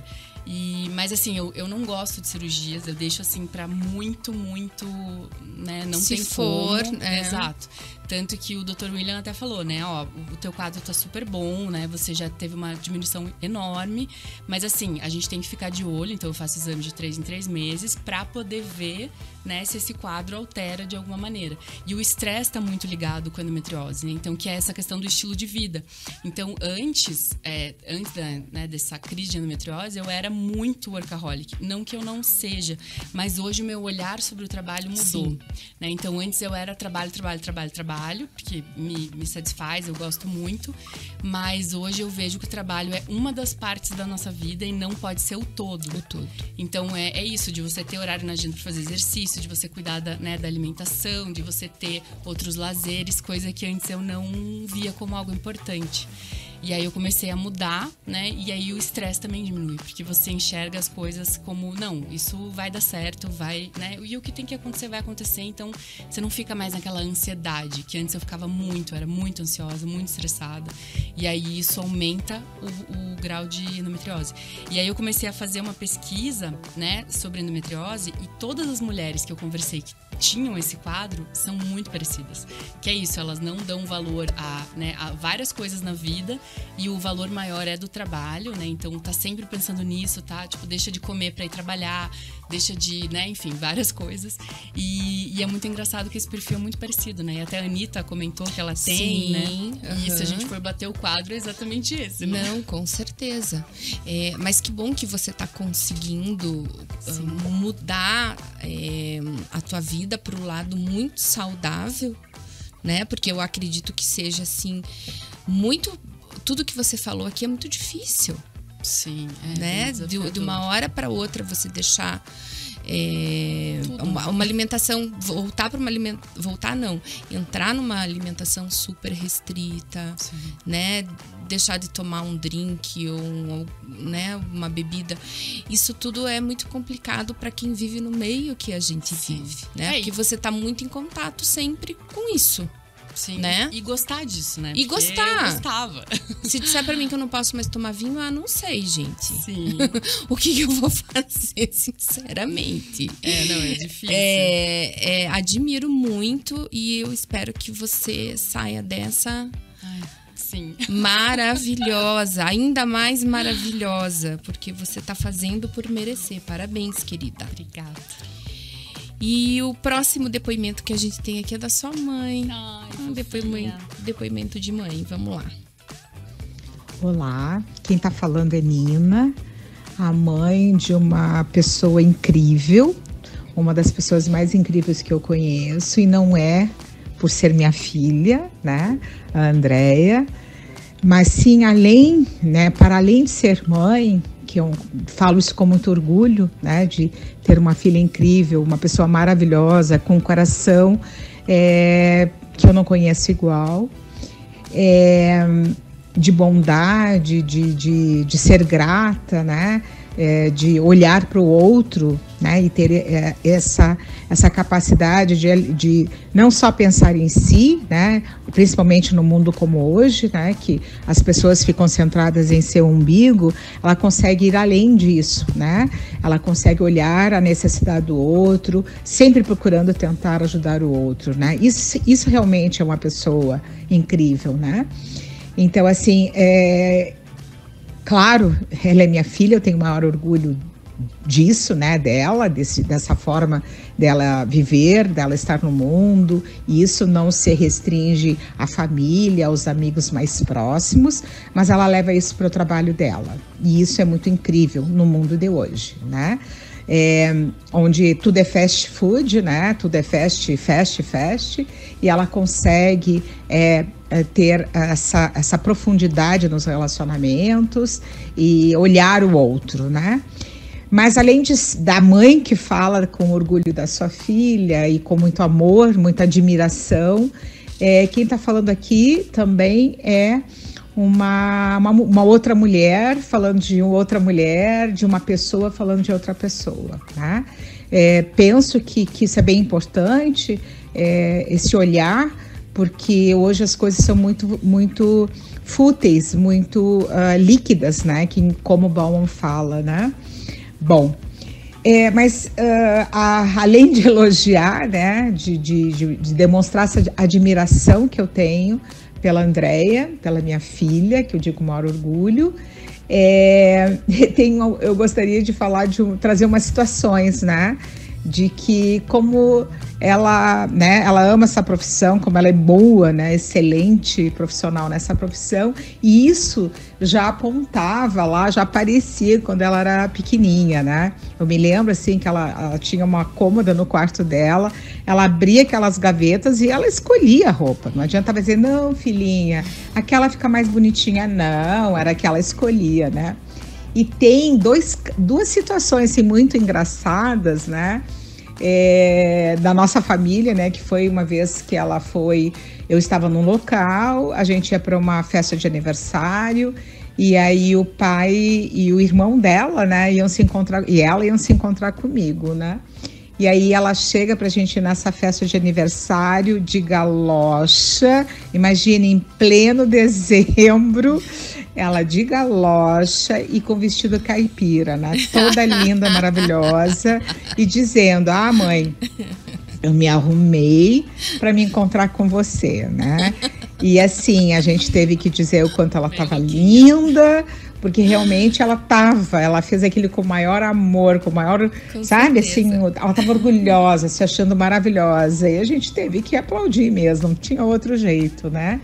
Mas assim, eu não gosto de cirurgias, eu deixo assim pra muito, né, não Se tem for, como. Exato. Tanto que o Dr. William até falou, né, ó, o teu quadro tá super bom, né, você já teve uma diminuição enorme, mas assim, a gente tem que ficar de olho, então eu faço exame de 3 em 3 meses pra poder ver, né, se esse quadro altera de alguma maneira. E o estresse tá muito ligado com a endometriose, né, então que é essa questão do estilo de vida. Então, antes dessa crise de endometriose, eu era muito workaholic. Não que eu não seja, mas hoje o meu olhar sobre o trabalho mudou. Né? Então, antes eu era trabalho, porque me satisfaz, eu gosto muito. Mas hoje eu vejo que o trabalho é uma das partes da nossa vida e não pode ser o todo. O todo. Então, é isso, de você ter horário na agenda para fazer exercício, de você cuidar da alimentação, de você ter outros lazeres, coisa que antes eu não via como algo importante. E aí eu comecei a mudar, né? E aí o estresse também diminui, porque você enxerga as coisas como, não, isso vai dar certo, vai, né? E o que tem que acontecer vai acontecer, então você não fica mais naquela ansiedade, que antes eu era muito ansiosa, muito estressada. E aí isso aumenta o grau de endometriose. E aí eu comecei a fazer uma pesquisa, né, sobre endometriose, e todas as mulheres que eu conversei que tinham esse quadro são muito parecidas. Que é isso, elas não dão valor a várias coisas na vida, e o valor maior é do trabalho, né? Então tá sempre pensando nisso, tá? Tipo, deixa de comer pra ir trabalhar, deixa de, né? Enfim, várias coisas. E é muito engraçado que esse perfil é muito parecido, né? E até a Anitta comentou que ela tem, Sim, né? E se a gente for bater o quadro, é exatamente esse, né? Não, com certeza. Mas que bom que você tá conseguindo mudar a tua vida pro lado muito saudável, né? Porque eu acredito que seja, assim, tudo que você falou aqui é muito difícil. Sim, né? De uma hora para outra você deixar uma alimentação, entrar numa alimentação super restrita, sim, né? Deixar de tomar um drink ou né, uma bebida. Isso tudo é muito complicado para quem vive no meio que a gente vive, né? Porque você tá muito em contato sempre com isso. Sim, né? E gostar disso, né? E porque gostar. Eu gostava. Se disser pra mim que eu não posso mais tomar vinho, não sei, gente. Sim. O que eu vou fazer, sinceramente? Não, é difícil. Admiro muito e eu espero que você saia dessa... Sim. Maravilhosa, ainda mais maravilhosa, porque você tá fazendo por merecer. Parabéns, querida. Obrigada. E o próximo depoimento que a gente tem aqui é da sua mãe. Ai, depoimento de mãe, vamos lá. Olá, quem está falando é Nina, a mãe de uma pessoa incrível, uma das pessoas mais incríveis que eu conheço, e não é por ser minha filha, né, a Andréia, mas sim além, né, para além de ser mãe, que eu falo isso com muito orgulho, né, de ter uma filha incrível, uma pessoa maravilhosa, com um coração que eu não conheço igual, de bondade, de ser grata, né? De olhar para o outro, né? E ter essa capacidade de não só pensar em si, né? Principalmente no mundo como hoje, né? Que as pessoas ficam centradas em seu umbigo, ela consegue ir além disso, né? Ela consegue olhar a necessidade do outro, sempre procurando tentar ajudar o outro, né? Isso realmente é uma pessoa incrível, né? Então, assim, claro, ela é minha filha, eu tenho o maior orgulho disso, né, dela, dessa forma dela viver, dela estar no mundo, e isso não se restringe à família, aos amigos mais próximos, mas ela leva isso para o trabalho dela, e isso é muito incrível no mundo de hoje, né? Onde tudo é fast food, né? Tudo é fast, e ela consegue ter essa profundidade nos relacionamentos e olhar o outro, né? Mas além da mãe que fala com orgulho da sua filha e com muito amor, muita admiração, quem está falando aqui também é uma outra mulher falando de outra mulher, de uma pessoa falando de outra pessoa, tá? Penso que isso é bem importante, esse olhar, porque hoje as coisas são muito fúteis, muito líquidas, né? Como o Bauman fala, né? Bom, mas além de elogiar, né? De demonstrar essa admiração que eu tenho pela Andréia, pela minha filha, que eu digo com o maior orgulho, eu gostaria de falar, trazer umas situações, né? De que como ela, né, ela ama essa profissão, como ela é boa, né, excelente profissional nessa profissão, e isso já apontava lá, já aparecia quando ela era pequenininha, né? Eu me lembro, assim, que ela tinha uma cômoda no quarto dela, ela abria aquelas gavetas e ela escolhia a roupa, não adiantava dizer, não, filhinha, aquela fica mais bonitinha, não, era que ela escolhia, né? E tem duas situações, assim, muito engraçadas, né? Da nossa família, né? Que foi uma vez que eu estava num local, a gente ia para uma festa de aniversário, e aí o pai e o irmão dela, né? Iam se encontrar comigo, né? E aí ela chega pra gente ir nessa festa de aniversário de galocha, imagina, em pleno dezembro, ela de galocha e com vestido caipira, né? Toda linda, maravilhosa, e dizendo, mãe, eu me arrumei para me encontrar com você, né? E assim, a gente teve que dizer o quanto ela estava linda, porque realmente ela fez aquilo com o maior amor, com o maior, sabe, assim, ela estava orgulhosa, se achando maravilhosa, e a gente teve que aplaudir mesmo, não tinha outro jeito, né?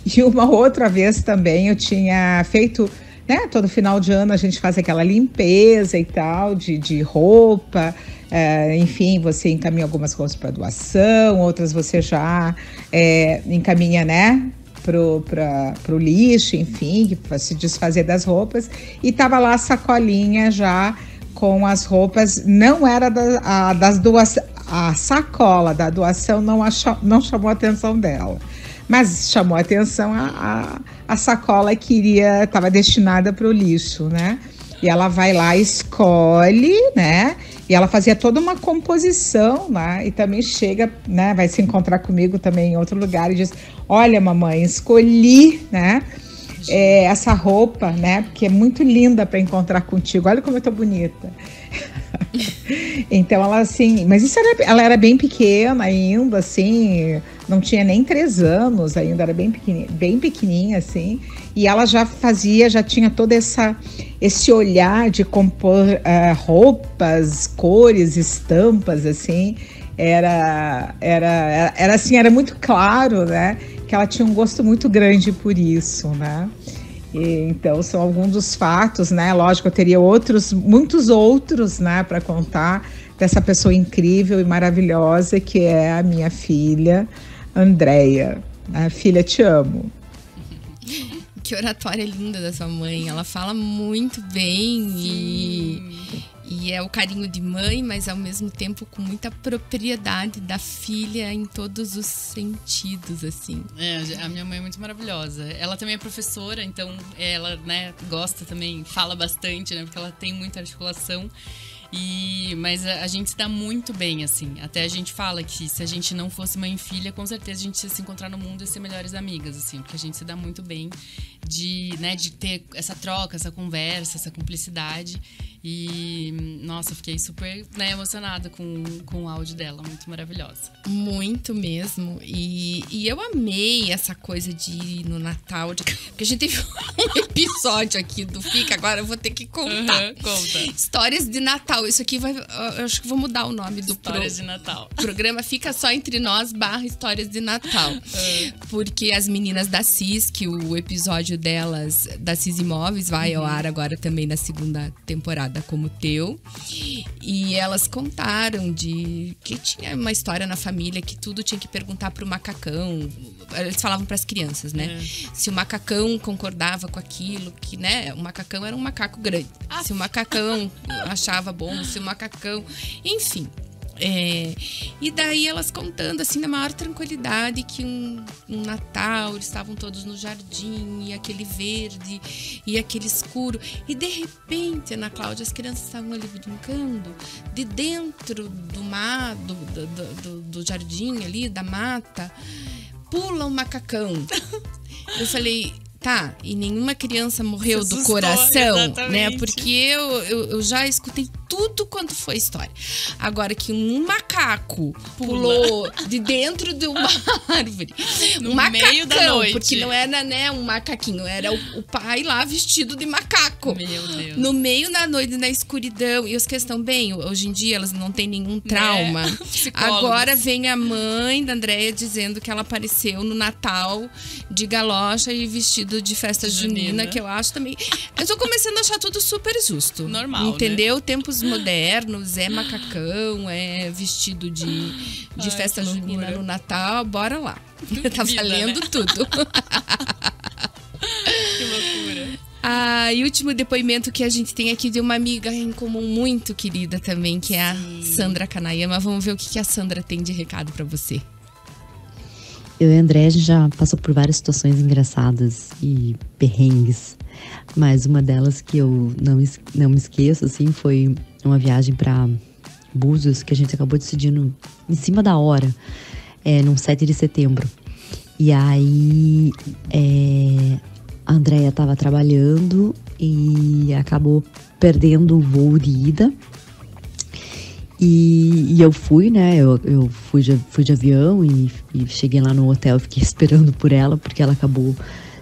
E uma outra vez também eu tinha feito, né, todo final de ano a gente faz aquela limpeza e tal, de roupa, enfim, você encaminha algumas coisas para doação, outras você já encaminha, né, pro lixo, enfim, para se desfazer das roupas, e tava lá a sacolinha já com as roupas, não era das duas, a sacola da doação não chamou a atenção dela, mas chamou a atenção a sacola que estava destinada para o lixo, né? E ela vai lá, escolhe, né? E ela fazia toda uma composição, né? E também chega, né? Vai se encontrar comigo também em outro lugar e diz, olha, mamãe, escolhi, né? Essa roupa, né? Porque é muito linda para encontrar contigo. Olha como eu tô bonita. Então ela assim, mas ela era bem pequena ainda, assim, não tinha nem 3 anos ainda, era bem pequenininha, assim, e ela já tinha todo esse olhar de compor roupas, cores, estampas, assim, era assim, era muito claro, né, que ela tinha um gosto muito grande por isso, né. Então, são alguns dos fatos, né? Lógico, eu teria muitos outros, né, para contar dessa pessoa incrível e maravilhosa que é a minha filha, Andréia. Filha, te amo. Que oratória linda da sua mãe. Ela fala muito bem e é o carinho de mãe, mas ao mesmo tempo com muita propriedade da filha em todos os sentidos, assim. A minha mãe é muito maravilhosa. Ela também é professora, então ela, né, gosta também, fala bastante, né, porque ela tem muita articulação. Mas a gente se dá muito bem, assim. Até a gente fala que se a gente não fosse mãe e filha, com certeza a gente ia se encontrar no mundo e ser melhores amigas, assim. Porque a gente se dá muito bem de ter essa troca, essa conversa, essa cumplicidade. E, nossa, fiquei super, né, emocionada com o áudio dela. Muito maravilhosa. Muito mesmo. E eu amei essa coisa de ir no Natal. Porque a gente teve um episódio aqui do Fica, agora eu vou ter que contar. Conta. Histórias de Natal. Isso aqui eu acho que vou mudar o nome do Histórias de Natal. Programa Fica Só Entre Nós / Histórias de Natal. Porque as meninas da CIS, que o episódio delas, da CIS Imóveis, vai ao ar agora também na segunda temporada como teu. E elas contaram que tinha uma história na família que tudo tinha que perguntar pro macacão. Eles falavam pras crianças, né? Se o macacão concordava com aquilo, que, né? O macacão era um macaco grande. Se o macacão achava bom, se o macacão... Enfim. E daí elas contando, assim, na maior tranquilidade, que um Natal, eles estavam todos no jardim, e aquele verde, e aquele escuro. E de repente, Ana Cláudia, as crianças estavam ali brincando, de dentro do jardim ali, da mata, pula um macacão. Eu falei... Tá, e nenhuma criança morreu do coração, exatamente. Né? Porque eu já escutei tudo quanto foi história. Agora que um macaco pulou de dentro de uma árvore. No meio da noite. Porque não era, né, um macaquinho, era o pai lá vestido de macaco. Meu Deus. No meio da noite, na escuridão. E os que estão bem, hoje em dia elas não têm nenhum trauma. Né? Agora vem a mãe da Andréia dizendo que ela apareceu no Natal de galocha e vestido de festa junina, que eu acho também... Eu tô começando a achar tudo super justo. Normal, entendeu? né? Tempos modernos, é macacão, é vestido de festa junina no Natal, bora lá. Tá valendo, né? Tudo. Que loucura. E o último depoimento que a gente tem aqui de uma amiga em comum muito querida também, que é a Sandra Kanayama. Vamos ver o que a Sandra tem de recado pra você. Eu e a André, a gente já passou por várias situações engraçadas e perrengues, mas uma delas que eu não me esqueço, assim, foi uma viagem para Búzios, que a gente acabou decidindo em cima da hora, num 7 de setembro. E aí, a Andréia estava trabalhando e acabou perdendo o voo de ida. E eu fui, né? Eu fui de avião e cheguei lá no hotel, fiquei esperando por ela, porque ela acabou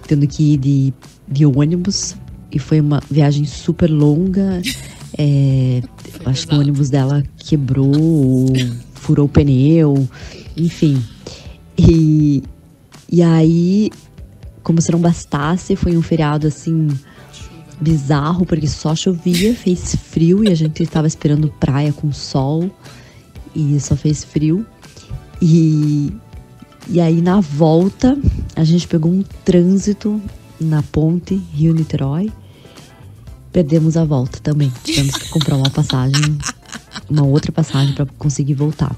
tendo que ir de ônibus. E foi uma viagem super longa. Acho que o ônibus dela quebrou, furou o pneu, enfim. E aí, como se não bastasse, foi um feriado assim... bizarro, porque só chovia, fez frio e a gente estava esperando praia com sol e só fez frio. E aí na volta a gente pegou um trânsito na ponte Rio-Niterói. Perdemos a volta também. Tivemos que comprar uma outra passagem para conseguir voltar.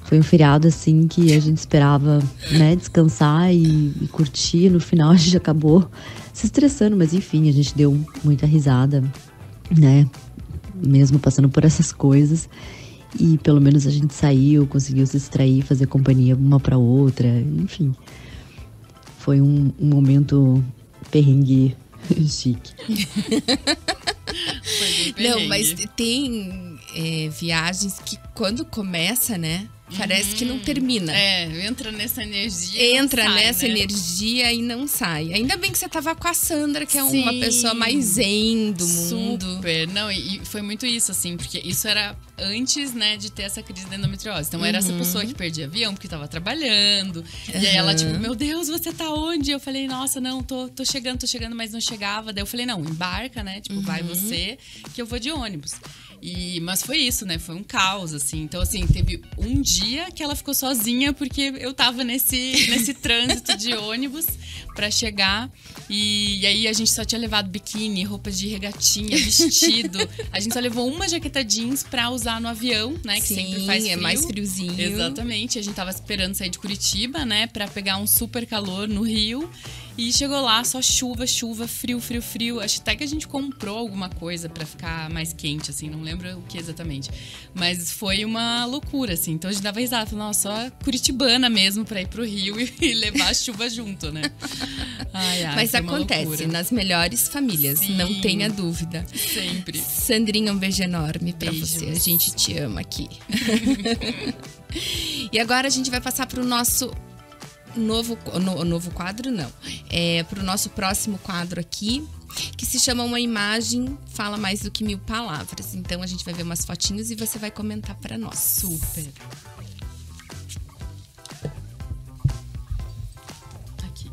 Foi um feriado assim que a gente esperava, né, descansar e curtir. No final a gente acabou se estressando, mas enfim, a gente deu muita risada, né, mesmo passando por essas coisas. E pelo menos a gente saiu, conseguiu se distrair, fazer companhia uma pra outra, enfim. Foi um momento perrengue chique. Não, mas tem viagens que quando começa, né? Parece que não termina. Entra nessa energia. Entra nessa energia e não sai. Ainda bem que você tava com a Sandra, que é uma pessoa mais zen do mundo. Super. Não, e foi muito isso, assim, porque isso era antes, né, de ter essa crise da endometriose. Então era essa pessoa que perdia avião porque tava trabalhando. E aí ela, tipo, meu Deus, você tá onde? Eu falei, nossa, não, tô chegando, mas não chegava. Daí eu falei, não, embarca, né? Tipo, vai você, que eu vou de ônibus. Mas foi isso, né? Foi um caos, assim. Então, assim, teve um dia que ela ficou sozinha porque eu tava nesse trânsito de ônibus pra chegar. E aí a gente só tinha levado biquíni, roupa de regatinha, vestido. A gente só levou uma jaqueta jeans pra usar no avião, né? Que sempre faz frio. É mais friozinho. Exatamente. A gente tava esperando sair de Curitiba, né? Pra pegar um super calor no Rio. E chegou lá, só chuva, frio. Acho até que a gente comprou alguma coisa pra ficar mais quente, assim. Não lembro o que exatamente. Mas foi uma loucura, assim. Então a gente dava risada. Nossa, só curitibana mesmo pra ir pro Rio e levar a chuva junto, né? Mas acontece nas melhores famílias, não tenha dúvida. Sempre. Sandrinha, um beijo enorme pra você. A gente te ama aqui. E agora a gente vai passar pro nosso novo quadro, não. Pro nosso próximo quadro aqui, que se chama Uma Imagem Fala Mais do que 1000 Palavras. Então a gente vai ver umas fotinhos e você vai comentar pra nós. Super. Aqui.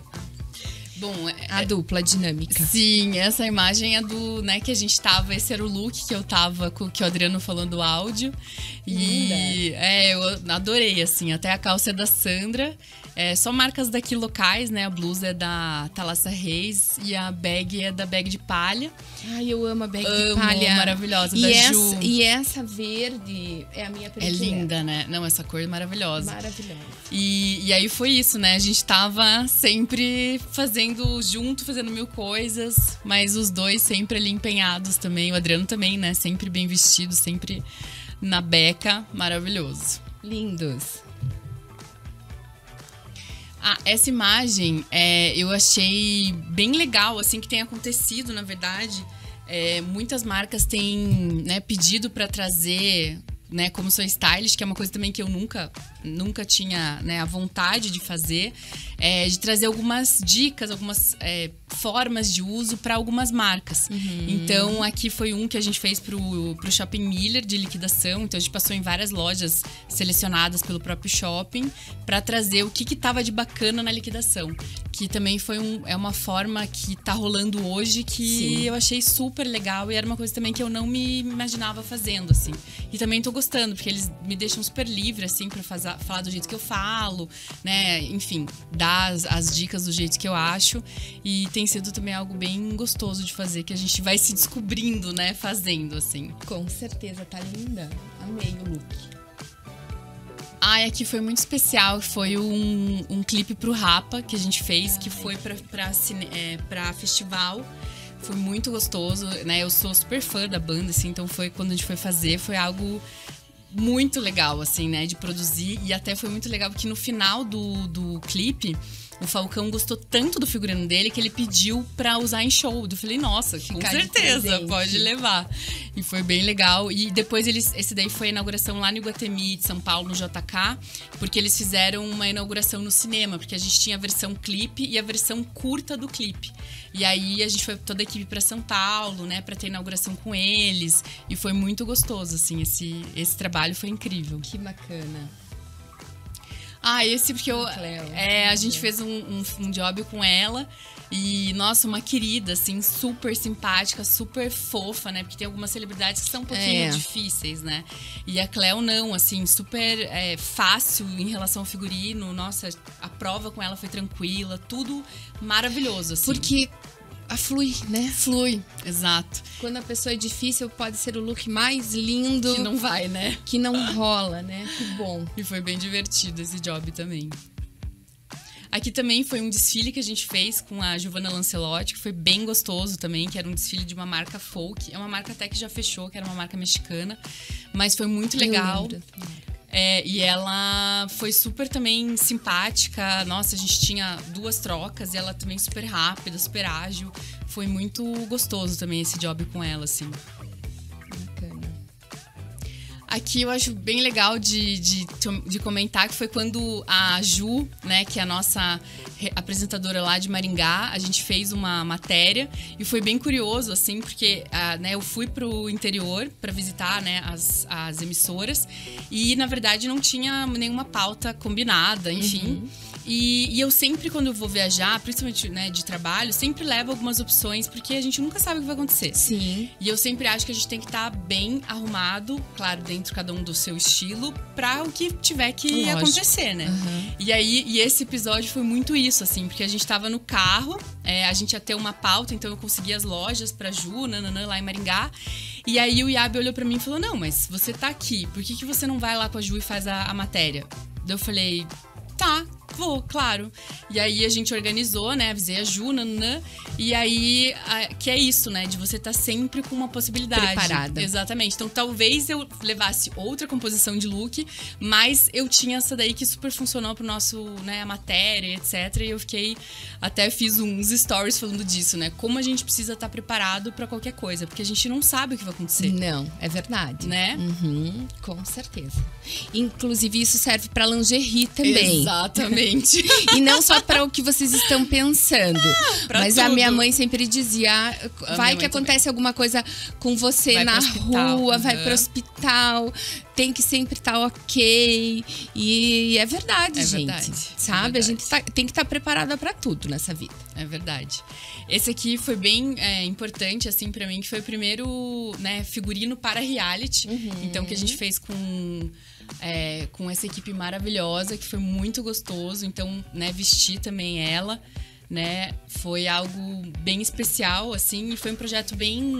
Bom, a dupla dinâmica. Sim, essa imagem é do, né, que a gente tava, esse era o look que eu tava, que o Adriano falou do áudio. E eu adorei, assim, até a calça é da Sandra. Só marcas daqui locais, né? A blusa é da Thalassa Reis e a bag é da Bag de Palha. Ai, eu amo a bag de palha. Maravilhosa, Ju. E essa verde é a minha predileta. É linda, né? Não, essa cor é maravilhosa. Maravilhosa. E aí foi isso, né? A gente tava sempre fazendo junto, fazendo 1000 coisas, mas os dois sempre ali empenhados também. O Adriano também, né? Sempre bem vestido, sempre na beca. Maravilhoso. Lindos. Essa imagem eu achei bem legal, assim, que tem acontecido, na verdade. Muitas marcas têm, né, pedido para trazer, né, como sou stylist, que é uma coisa também que eu nunca tinha, né, a vontade de fazer, de trazer algumas dicas, algumas formas de uso para algumas marcas. Então, aqui foi um que a gente fez pro Shopping Miller de liquidação. Então, a gente passou em várias lojas selecionadas pelo próprio shopping para trazer o que tava de bacana na liquidação. Que também é uma forma que tá rolando hoje que eu achei super legal e era uma coisa também que eu não me imaginava fazendo, assim. E também tô gostando, porque eles me deixam super livre, assim, pra falar do jeito que eu falo, né? Enfim, dar as dicas do jeito que eu acho. E tem sido também algo bem gostoso de fazer, que a gente vai se descobrindo, né? Fazendo, assim. Com certeza, tá linda. Amei o look. Aqui foi muito especial. Foi um clipe pro Rapa que a gente fez, que foi pra festival. Foi muito gostoso, né? Eu sou super fã da banda, assim, então quando a gente foi fazer, foi algo muito legal, assim, né? De produzir. E até foi muito legal porque no final do clipe, o Falcão gostou tanto do figurino dele que ele pediu pra usar em show. Eu falei, nossa, com certeza, pode levar. E foi bem legal. E depois esse daí foi a inauguração lá no Iguatemi de São Paulo, no JK, porque eles fizeram uma inauguração no cinema, porque a gente tinha a versão clipe e a versão curta do clipe. E aí a gente foi toda a equipe pra São Paulo, né, pra ter inauguração com eles. E foi muito gostoso, assim, esse trabalho foi incrível. Que bacana. Esse porque a gente fez um job com ela. E, nossa, uma querida, assim, super simpática, super fofa, né? Porque tem algumas celebridades que são um pouquinho difíceis, né? E a Cleo não, assim, super fácil em relação ao figurino. Nossa, a prova com ela foi tranquila, tudo maravilhoso, assim. Porque flui, né? Flui, exato. Quando a pessoa é difícil, pode ser o look mais lindo. Que não vai, né? Que não rola, né? Que bom. E foi bem divertido esse job também. Aqui também foi um desfile que a gente fez com a Giovanna Lancelotti, que foi bem gostoso também, que era um desfile de uma marca folk. É uma marca até que já fechou, que era uma marca mexicana. Mas foi muito legal. E ela foi super também simpática. Nossa, a gente tinha 2 trocas e ela também super rápida, super ágil. Foi muito gostoso também esse job com ela, assim. Bacana. Aqui eu acho bem legal de comentar que foi quando a Ju, né, que é a nossa apresentadora lá de Maringá, a gente fez uma matéria e foi bem curioso, assim, porque né, eu fui pro interior para visitar, né, as emissoras e, na verdade, não tinha nenhuma pauta combinada, enfim. E eu sempre, quando eu vou viajar, principalmente, né, de trabalho, sempre levo algumas opções, porque a gente nunca sabe o que vai acontecer. Sim. E eu sempre acho que a gente tem que estar bem arrumado, claro, dentro cada um do seu estilo, pra o que tiver que acontecer, né? E esse episódio foi muito isso, assim, porque a gente tava no carro, a gente ia ter uma pauta, então eu consegui as lojas pra Ju, nananã, lá em Maringá. E aí o Iabe olhou pra mim e falou, não, mas você tá aqui, por que você não vai lá com a Ju e faz a matéria? Daí eu falei, tá, vou, claro. E aí a gente organizou, né? Avisei a Ju, nanã. E aí, que é isso, né? De você estar sempre com uma possibilidade. Preparada. Exatamente. Então, talvez eu levasse outra composição de look, mas eu tinha essa daí que super funcionou pro nosso, né, a matéria, etc. E eu fiquei... Até fiz uns stories falando disso, né? Como a gente precisa estar preparado pra qualquer coisa. Porque a gente não sabe o que vai acontecer. Não, é verdade. Né? Com certeza. Inclusive, isso serve pra lingerie também. Exatamente. E não só para o que vocês estão pensando. Mas tudo. A minha mãe sempre dizia, vai que acontece alguma coisa com você vai na rua, vai pro hospital, tem que sempre estar ok. E é verdade, gente. Verdade. Sabe? A gente tem que estar preparada para tudo nessa vida. É verdade. Esse aqui foi bem importante, assim, pra mim, que foi o primeiro, né, figurino para reality. Então, que a gente fez com essa equipe maravilhosa, que foi muito gostoso. Então, né, vestir também ela, né, foi algo bem especial, assim. E foi um projeto bem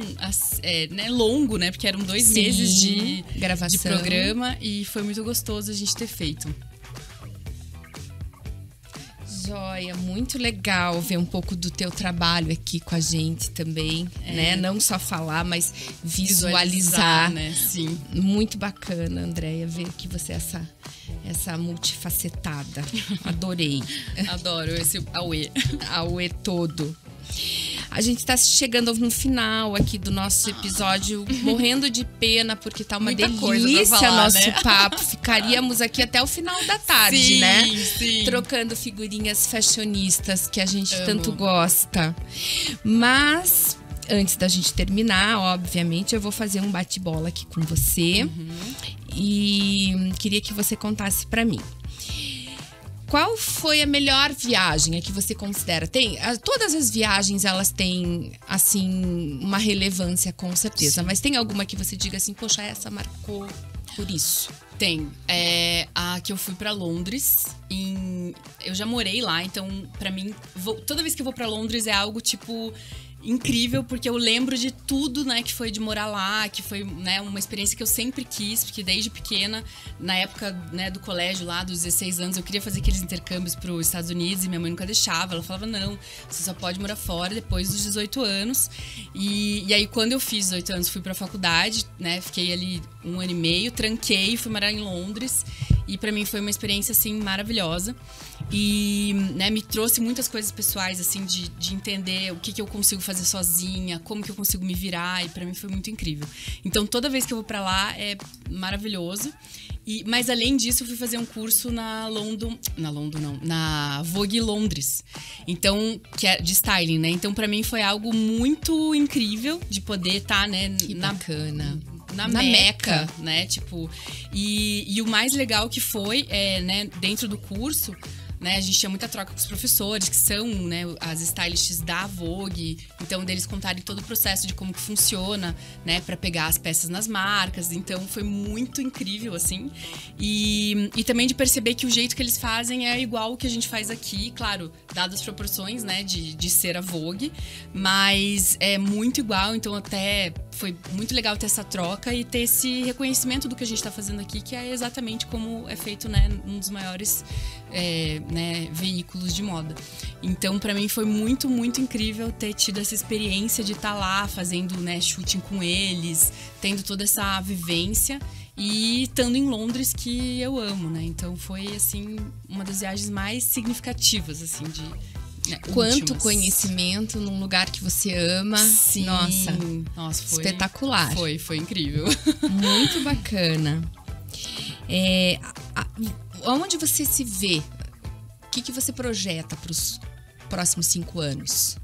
né, longo, né, porque eram 2 meses de gravação, de programa. E foi muito gostoso a gente ter feito. Joia, muito legal ver um pouco do teu trabalho aqui com a gente também, né? Não só falar, mas visualizar, né? Sim. Muito bacana, Andréia, ver que você é essa multifacetada. Adorei. Adoro esse auê. Auê todo. A gente está chegando no final aqui do nosso episódio, morrendo de pena, porque tá uma muita delícia falar, nosso né? papo. Ficaríamos aqui até o final da tarde, sim, né? Sim. Trocando figurinhas fashionistas que a gente tanto gosta. Mas, antes da gente terminar, obviamente, eu vou fazer um bate-bola aqui com você. E queria que você contasse para mim. Qual foi a melhor viagem que você considera? Todas as viagens, elas têm, assim, uma relevância, com certeza. Sim. Mas tem alguma que você diga assim, poxa, essa marcou por isso? Tem. A que eu fui pra Londres. Eu já morei lá, então, pra mim, toda vez que eu vou pra Londres é algo, tipo... incrível, porque eu lembro de tudo, né, que foi de morar lá, que foi, né, uma experiência que eu sempre quis, porque desde pequena, na época, né, do colégio lá, dos 16 anos, eu queria fazer aqueles intercâmbios para os Estados Unidos e minha mãe nunca deixava, ela falava, não, você só pode morar fora depois dos 18 anos. E aí, quando eu fiz 18 anos, fui pra faculdade, né, fiquei ali 1 ano e meio, tranquei, fui morar em Londres, e pra mim foi uma experiência, assim, maravilhosa. E, né, me trouxe muitas coisas pessoais, assim, de entender o que eu consigo fazer sozinha, como que eu consigo me virar, e pra mim foi muito incrível. Então, toda vez que eu vou pra lá é maravilhoso. Mas além disso, eu fui fazer um curso na Vogue Londres. Então, que é de styling, né? Então, pra mim foi algo muito incrível de poder estar, né, bacana. Na Meca, né? Tipo, e o mais legal que foi, né, dentro do curso, né, a gente tinha muita troca com os professores, que são, né, as stylists da Vogue. Então, deles contarem todo o processo de como que funciona, né, pra pegar as peças nas marcas. Então, foi muito incrível, assim. E também de perceber que o jeito que eles fazem é igual o que a gente faz aqui. Claro, dadas as proporções, né, de ser a Vogue. Mas é muito igual, então até foi muito legal ter essa troca e ter esse reconhecimento do que a gente tá fazendo aqui, que é exatamente como é feito, né, um dos maiores... né, veículos de moda. Então, pra mim foi muito, muito incrível ter tido essa experiência de estar lá fazendo, né, shooting com eles, tendo toda essa vivência e estando em Londres, que eu amo, né? Então foi, assim, uma das viagens mais significativas, assim, né, Quanto últimas. conhecimento num lugar que você ama. Sim. Nossa, foi espetacular. Foi incrível. Muito bacana. Onde você se vê? O que você projeta para os próximos 5 anos?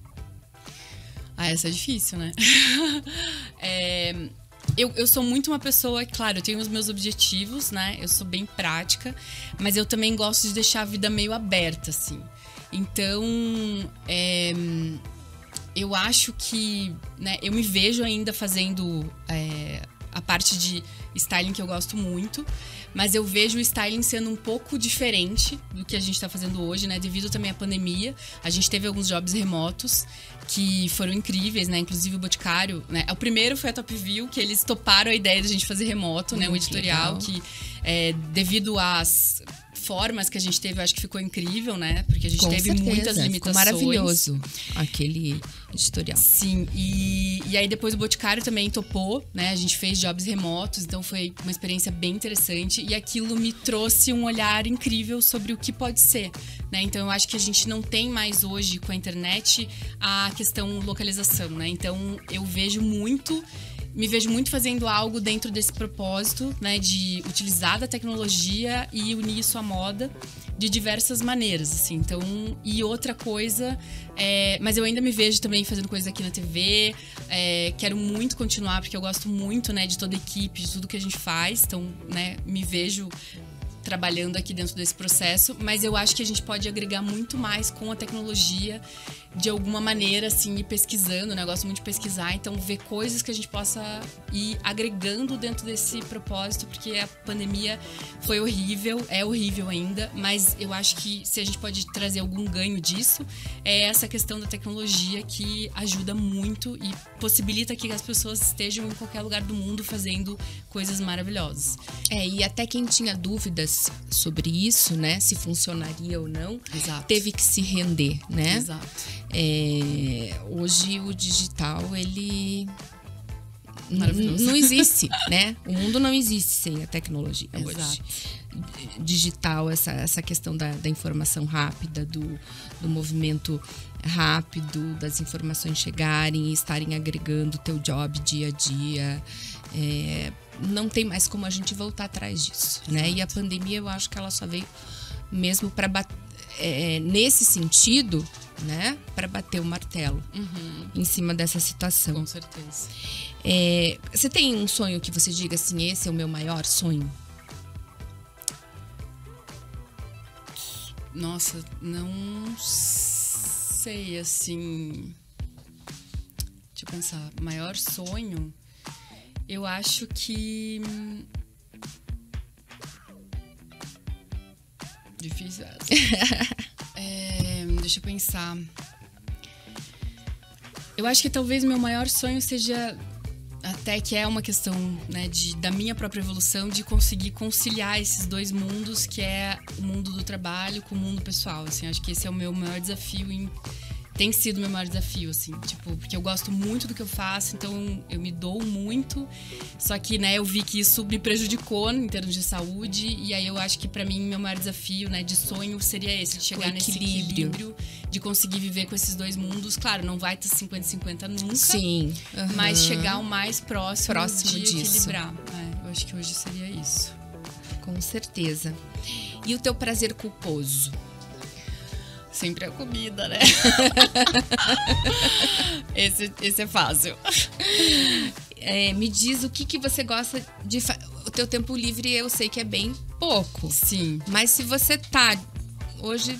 Essa é difícil, né? Eu sou muito uma pessoa, claro, eu tenho os meus objetivos, né? Eu sou bem prática, mas eu também gosto de deixar a vida meio aberta, assim. Então, eu acho que, né, eu me vejo ainda fazendo a parte de styling que eu gosto muito, mas eu vejo o styling sendo um pouco diferente do que a gente tá fazendo hoje, né? Devido também à pandemia, a gente teve alguns jobs remotos que foram incríveis, né? Inclusive o Boticário, né? O primeiro foi a Top View, que eles toparam a ideia de a gente fazer remoto, né? O editorial, que devido às formas que a gente teve, eu acho que ficou incrível, né? Porque a gente teve muitas limitações. Ficou maravilhoso aquele editorial. Sim, e aí depois o Boticário também topou, né? A gente fez jobs remotos, então foi uma experiência bem interessante e aquilo me trouxe um olhar incrível sobre o que pode ser, né? Então eu acho que a gente não tem mais hoje com a internet a questão localização, né? Então eu me vejo muito fazendo algo dentro desse propósito, né, de utilizar da tecnologia e unir isso à moda de diversas maneiras, assim. Então, e outra coisa, mas eu ainda me vejo também fazendo coisas aqui na TV, quero muito continuar, porque eu gosto muito, né, de toda a equipe, de tudo que a gente faz, então, né, me vejo trabalhando aqui dentro desse processo, mas eu acho que a gente pode agregar muito mais com a tecnologia de alguma maneira, assim, ir pesquisando, né? Eu gosto muito de pesquisar, então ver coisas que a gente possa ir agregando dentro desse propósito, porque a pandemia foi horrível, é horrível ainda, mas eu acho que se a gente pode trazer algum ganho disso, é essa questão da tecnologia que ajuda muito e possibilita que as pessoas estejam em qualquer lugar do mundo fazendo coisas maravilhosas. E até quem tinha dúvidas sobre isso, né, se funcionaria ou não, Exato. teve que se render, né? Exato. Hoje o digital, ele Maravilhoso. não existe, né? O mundo não existe sem a tecnologia hoje. Exato. Digital, essa questão da informação rápida, do movimento rápido, das informações chegarem e estarem agregando o teu job dia a dia. Não tem mais como a gente voltar atrás disso, né? E a pandemia, eu acho que ela só veio mesmo para nesse sentido, né, para bater o martelo em cima dessa situação. Com certeza. Você tem um sonho que você diga assim, esse é o meu maior sonho? Nossa, não sei, assim... Deixa eu pensar. Maior sonho? Eu acho que... Difícil essa. Deixa eu pensar. Eu acho que talvez meu maior sonho seja... Até que é uma questão, né, da minha própria evolução, de conseguir conciliar esses dois mundos, que é o mundo do trabalho com o mundo pessoal, assim. Acho que esse é o meu maior desafio, tem sido o meu maior desafio, assim, tipo, porque eu gosto muito do que eu faço, então eu me dou muito, só que, né, eu vi que isso me prejudicou em termos de saúde, e aí eu acho que pra mim, meu maior desafio, né, de sonho seria esse, de chegar nesse equilíbrio, de conseguir viver com esses dois mundos. Claro, não vai ter 50-50 nunca. Sim. Mas chegar o mais próximo de disso. equilibrar. Eu acho que hoje seria isso. Com certeza. E o teu prazer culposo? Sempre a comida, né? Esse é fácil. Me diz o que você gosta de fazer. O teu tempo livre eu sei que é bem pouco. Sim. Mas se você tá... Hoje...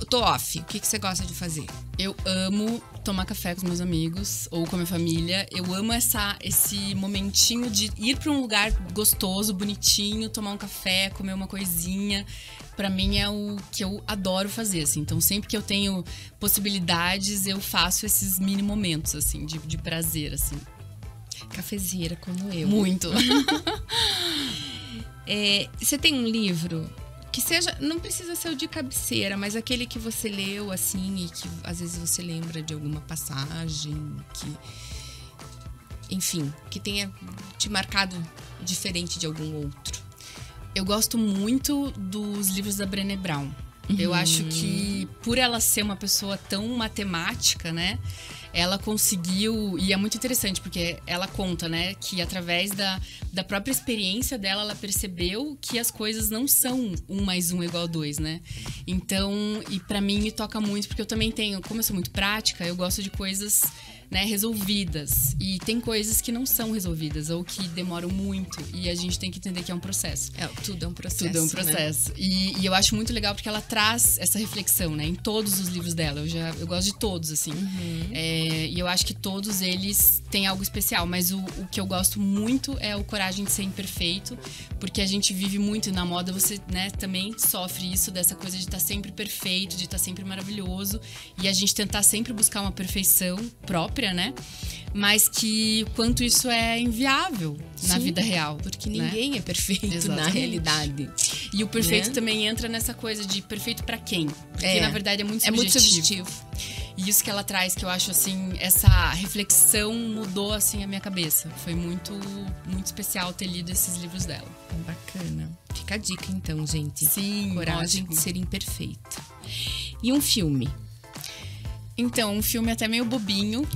tô off. O que você gosta de fazer? Eu amo tomar café com os meus amigos ou com a minha família. Eu amo esse momentinho de ir para um lugar gostoso, bonitinho, tomar um café, comer uma coisinha. Pra mim é o que eu adoro fazer, assim. Então, sempre que eu tenho possibilidades, eu faço esses mini momentos, assim, de prazer, assim. Cafezeira como eu. Muito. Você tem um livro que seja... Não precisa ser o de cabeceira, mas aquele que você leu, assim, e que às vezes você lembra de alguma passagem, enfim, que tenha te marcado diferente de algum outro. Eu gosto muito dos livros da Brené Brown. Eu acho que por ela ser uma pessoa tão matemática, né? Ela conseguiu, e é muito interessante porque ela conta, né, que através da própria experiência dela, ela percebeu que as coisas não são 1 mais 1 igual a 2, né? Então, e pra mim me toca muito, porque eu também tenho, como eu sou muito prática, eu gosto de coisas, né, resolvidas. E tem coisas que não são resolvidas ou que demoram muito, e a gente tem que entender que é um processo. Tudo é um processo. Tudo é um processo. Né? E eu acho muito legal porque ela traz essa reflexão, né, em todos os livros dela. Eu gosto de todos, assim. E eu acho que todos eles têm algo especial, mas o que eu gosto muito é o Coragem de Ser Imperfeito, porque a gente vive muito na moda, você, né, também sofre isso, dessa coisa de estar sempre perfeito, de estar sempre maravilhoso, e a gente tentar sempre buscar uma perfeição própria, né? Mas que quanto isso é inviável na vida real. Porque ninguém é perfeito. Exatamente. Na realidade. E o perfeito também entra nessa coisa de perfeito pra quem? Porque na verdade é muito subjetivo. É muito subjetivo. E isso que ela traz, que eu acho assim, essa reflexão mudou assim a minha cabeça. Foi muito, muito especial ter lido esses livros dela. Bacana. Fica a dica então, gente. Sim, Coragem de Ser Imperfeito. E um filme? Então, um filme até meio bobinho.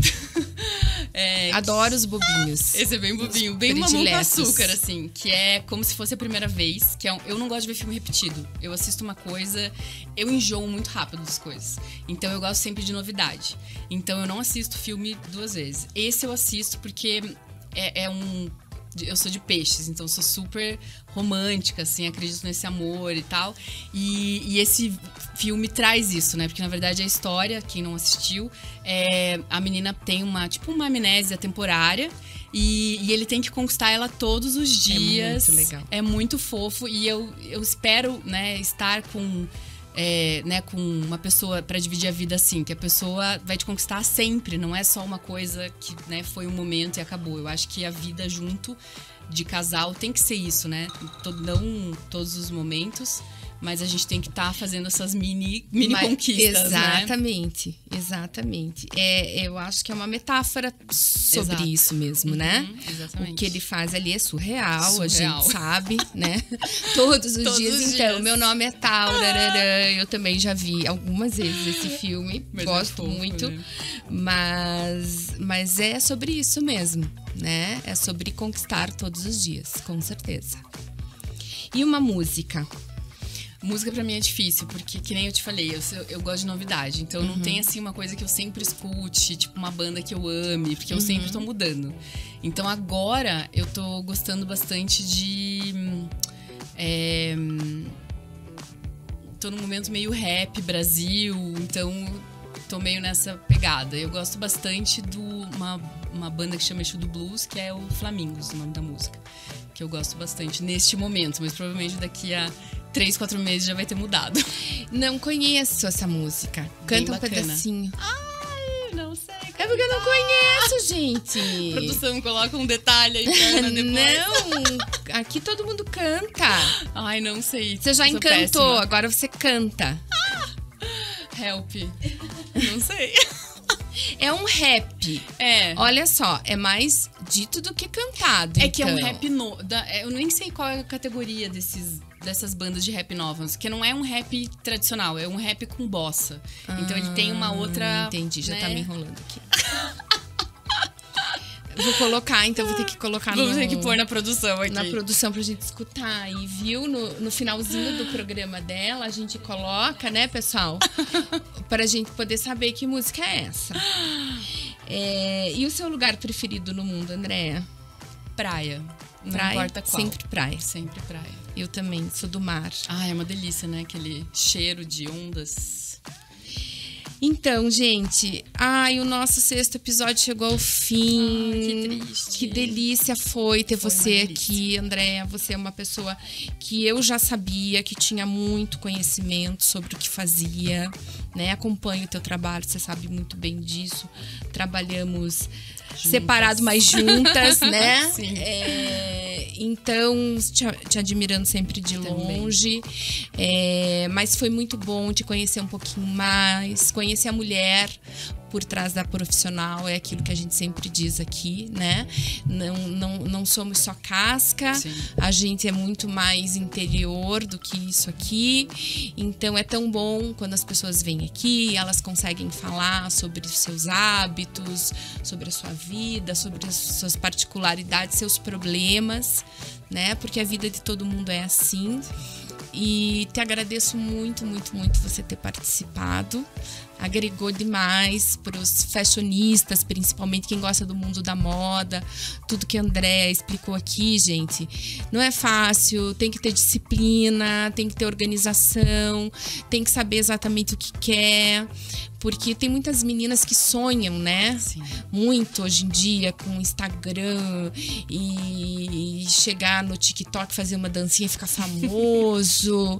Adoro os bobinhos. Esse é bem bobinho, bem Mamão com Açúcar, assim. Que é como se fosse a primeira vez. Eu não gosto de ver filme repetido. Eu assisto uma coisa, eu enjoo muito rápido das coisas. Então eu gosto sempre de novidade. Então eu não assisto filme 2 vezes. Esse eu assisto porque eu sou de peixes, então sou super romântica, assim, acredito nesse amor e tal. E esse filme traz isso, né? Porque, na verdade, a história, quem não assistiu, a menina tem uma amnésia temporária e ele tem que conquistar ela todos os dias. É muito legal. É muito fofo e eu espero, né, estar com uma pessoa pra dividir a vida assim, que a pessoa vai te conquistar sempre, não é só uma coisa que, né, foi um momento e acabou. Eu acho que a vida junto de casal tem que ser isso, né? Não todos os momentos, mas a gente tem que estar fazendo essas mini conquistas, exatamente, né? Exatamente. Eu acho que é uma metáfora sobre isso mesmo, né? Exatamente. O que ele faz ali é surreal. A gente sabe, né? Todos os dias. Então, meu nome é tal, eu também já vi algumas vezes esse filme, mas gosto muito, né? Mas é sobre isso mesmo, né? É sobre conquistar todos os dias, com certeza. E uma música? Música pra mim é difícil, porque, que nem eu te falei, eu gosto de novidade. Então não tem, assim, uma coisa que eu sempre escute, tipo uma banda que eu ame, porque eu sempre tô mudando. Então agora eu tô gostando bastante de... tô num momento meio rap, Brasil, então tô meio nessa pegada. Eu gosto bastante de uma banda que chama Exu do Blues, que é o Flamingos, o nome da música. Que eu gosto bastante neste momento, mas provavelmente daqui a 3, 4 meses já vai ter mudado. Não conheço essa música. Canta um pedacinho. Ai, não sei. É porque eu não conheço, gente. Produção, coloca um detalhe aí pra depois. Não, aqui todo mundo canta. Ai, não sei. Você já encantou, péssima. Agora você canta. Help. Não sei. É um rap. Olha só, é mais dito do que cantado. Que é um rap eu nem sei qual é a categoria dessas bandas de rap novas. Que não é um rap tradicional, é um rap com bossa. Então ele tem uma outra... Entendi, já tá me enrolando aqui. Vou colocar, então vou ter que colocar Vamos ter que pôr na produção aqui. Na produção pra gente escutar. E viu, no finalzinho do programa dela, a gente coloca, né, pessoal? Pra gente poder saber que música é essa. E o seu lugar preferido no mundo, Andréa? Praia. Não importa qual. Sempre praia. Sempre praia. Eu também, sou do mar. É uma delícia, né? Aquele cheiro de ondas. Então, gente, o nosso 6º episódio chegou ao fim. Que triste. Que delícia foi ter você aqui, Andréa. Você é uma pessoa que eu já sabia que tinha muito conhecimento sobre o que fazia, né? Acompanho o teu trabalho, você sabe muito bem disso. Trabalhamos separado, mas juntas, né? Sim. Então, te admirando sempre de longe. Mas foi muito bom te conhecer um pouquinho mais, conhecer conhecer a mulher por trás da profissional, é aquilo que a gente sempre diz aqui, né? Não somos só casca, sim, a gente é muito mais interior do que isso aqui. Então é tão bom quando as pessoas vêm aqui, elas conseguem falar sobre os seus hábitos, sobre a sua vida, sobre as suas particularidades, seus problemas, né? Porque a vida de todo mundo é assim. E te agradeço muito, muito, muito você ter participado. Agregou demais para os fashionistas, principalmente quem gosta do mundo da moda. Tudo que a Andréa explicou aqui, gente, não é fácil. Tem que ter disciplina, tem que ter organização, tem que saber exatamente o que quer. Porque tem muitas meninas que sonham, né? Sim. Muito hoje em dia com Instagram e chegar no TikTok, fazer uma dancinha e ficar famoso.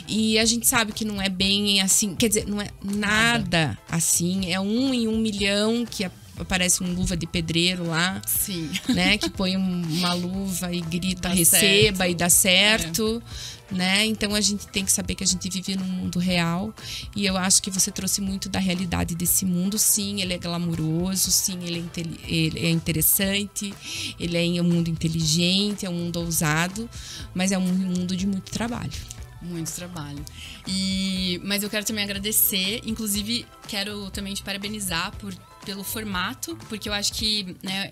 E a gente sabe que não é bem assim, quer dizer, não é nada assim. É 1 em 1 milhão que aparece um luva de pedreiro lá. Sim. Né? Que põe uma luva e grita, receba certo. E dá certo. Né? Então a gente tem que saber que a gente vive num mundo real, e eu acho que você trouxe muito da realidade desse mundo. Sim, ele é glamuroso, sim, ele é interessante, ele é um mundo inteligente, é um mundo ousado, mas é um mundo de muito trabalho. Muito trabalho. Mas eu quero também agradecer, inclusive quero também te parabenizar pelo formato, porque eu acho que, né,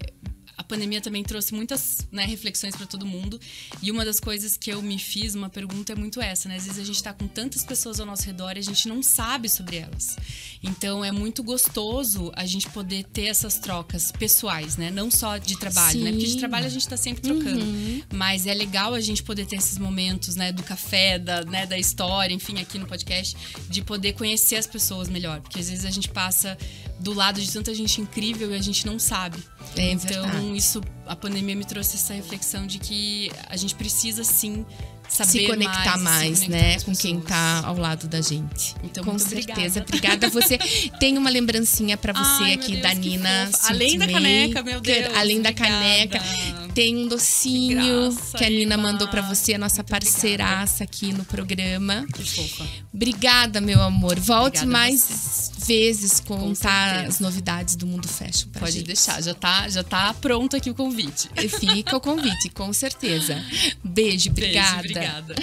a pandemia também trouxe muitas, né, reflexões para todo mundo. E uma das coisas que eu me fiz, uma pergunta, é muito essa, né? Às vezes a gente tá com tantas pessoas ao nosso redor e a gente não sabe sobre elas. Então é muito gostoso a gente poder ter essas trocas pessoais, né? Não só de trabalho, sim, né? Porque de trabalho a gente tá sempre trocando. Uhum. Mas é legal a gente poder ter esses momentos, né? Do café, da história, enfim, aqui no podcast, de poder conhecer as pessoas melhor. Porque às vezes a gente passa do lado de tanta gente incrível e a gente não sabe. É então, verdade. A pandemia me trouxe essa reflexão de que a gente precisa, sim, saber se conectar mais, né, com quem tá ao lado da gente. Então, com muito certeza. Obrigada. Você tem uma lembrancinha pra você. Ai, aqui, Deus, da Nina. Além da caneca, meu Deus. Além obrigada. Da caneca, tem um docinho que a Nina mandou pra você, a nossa parceiraça aqui no programa. Que fofa. Obrigada, meu amor. Volte mais vezes contar as novidades do mundo fashion pra Pode gente. Deixar, já tá pronto aqui o convite. Fica o convite, com certeza. Beijo, obrigada. Beijo, obrigada.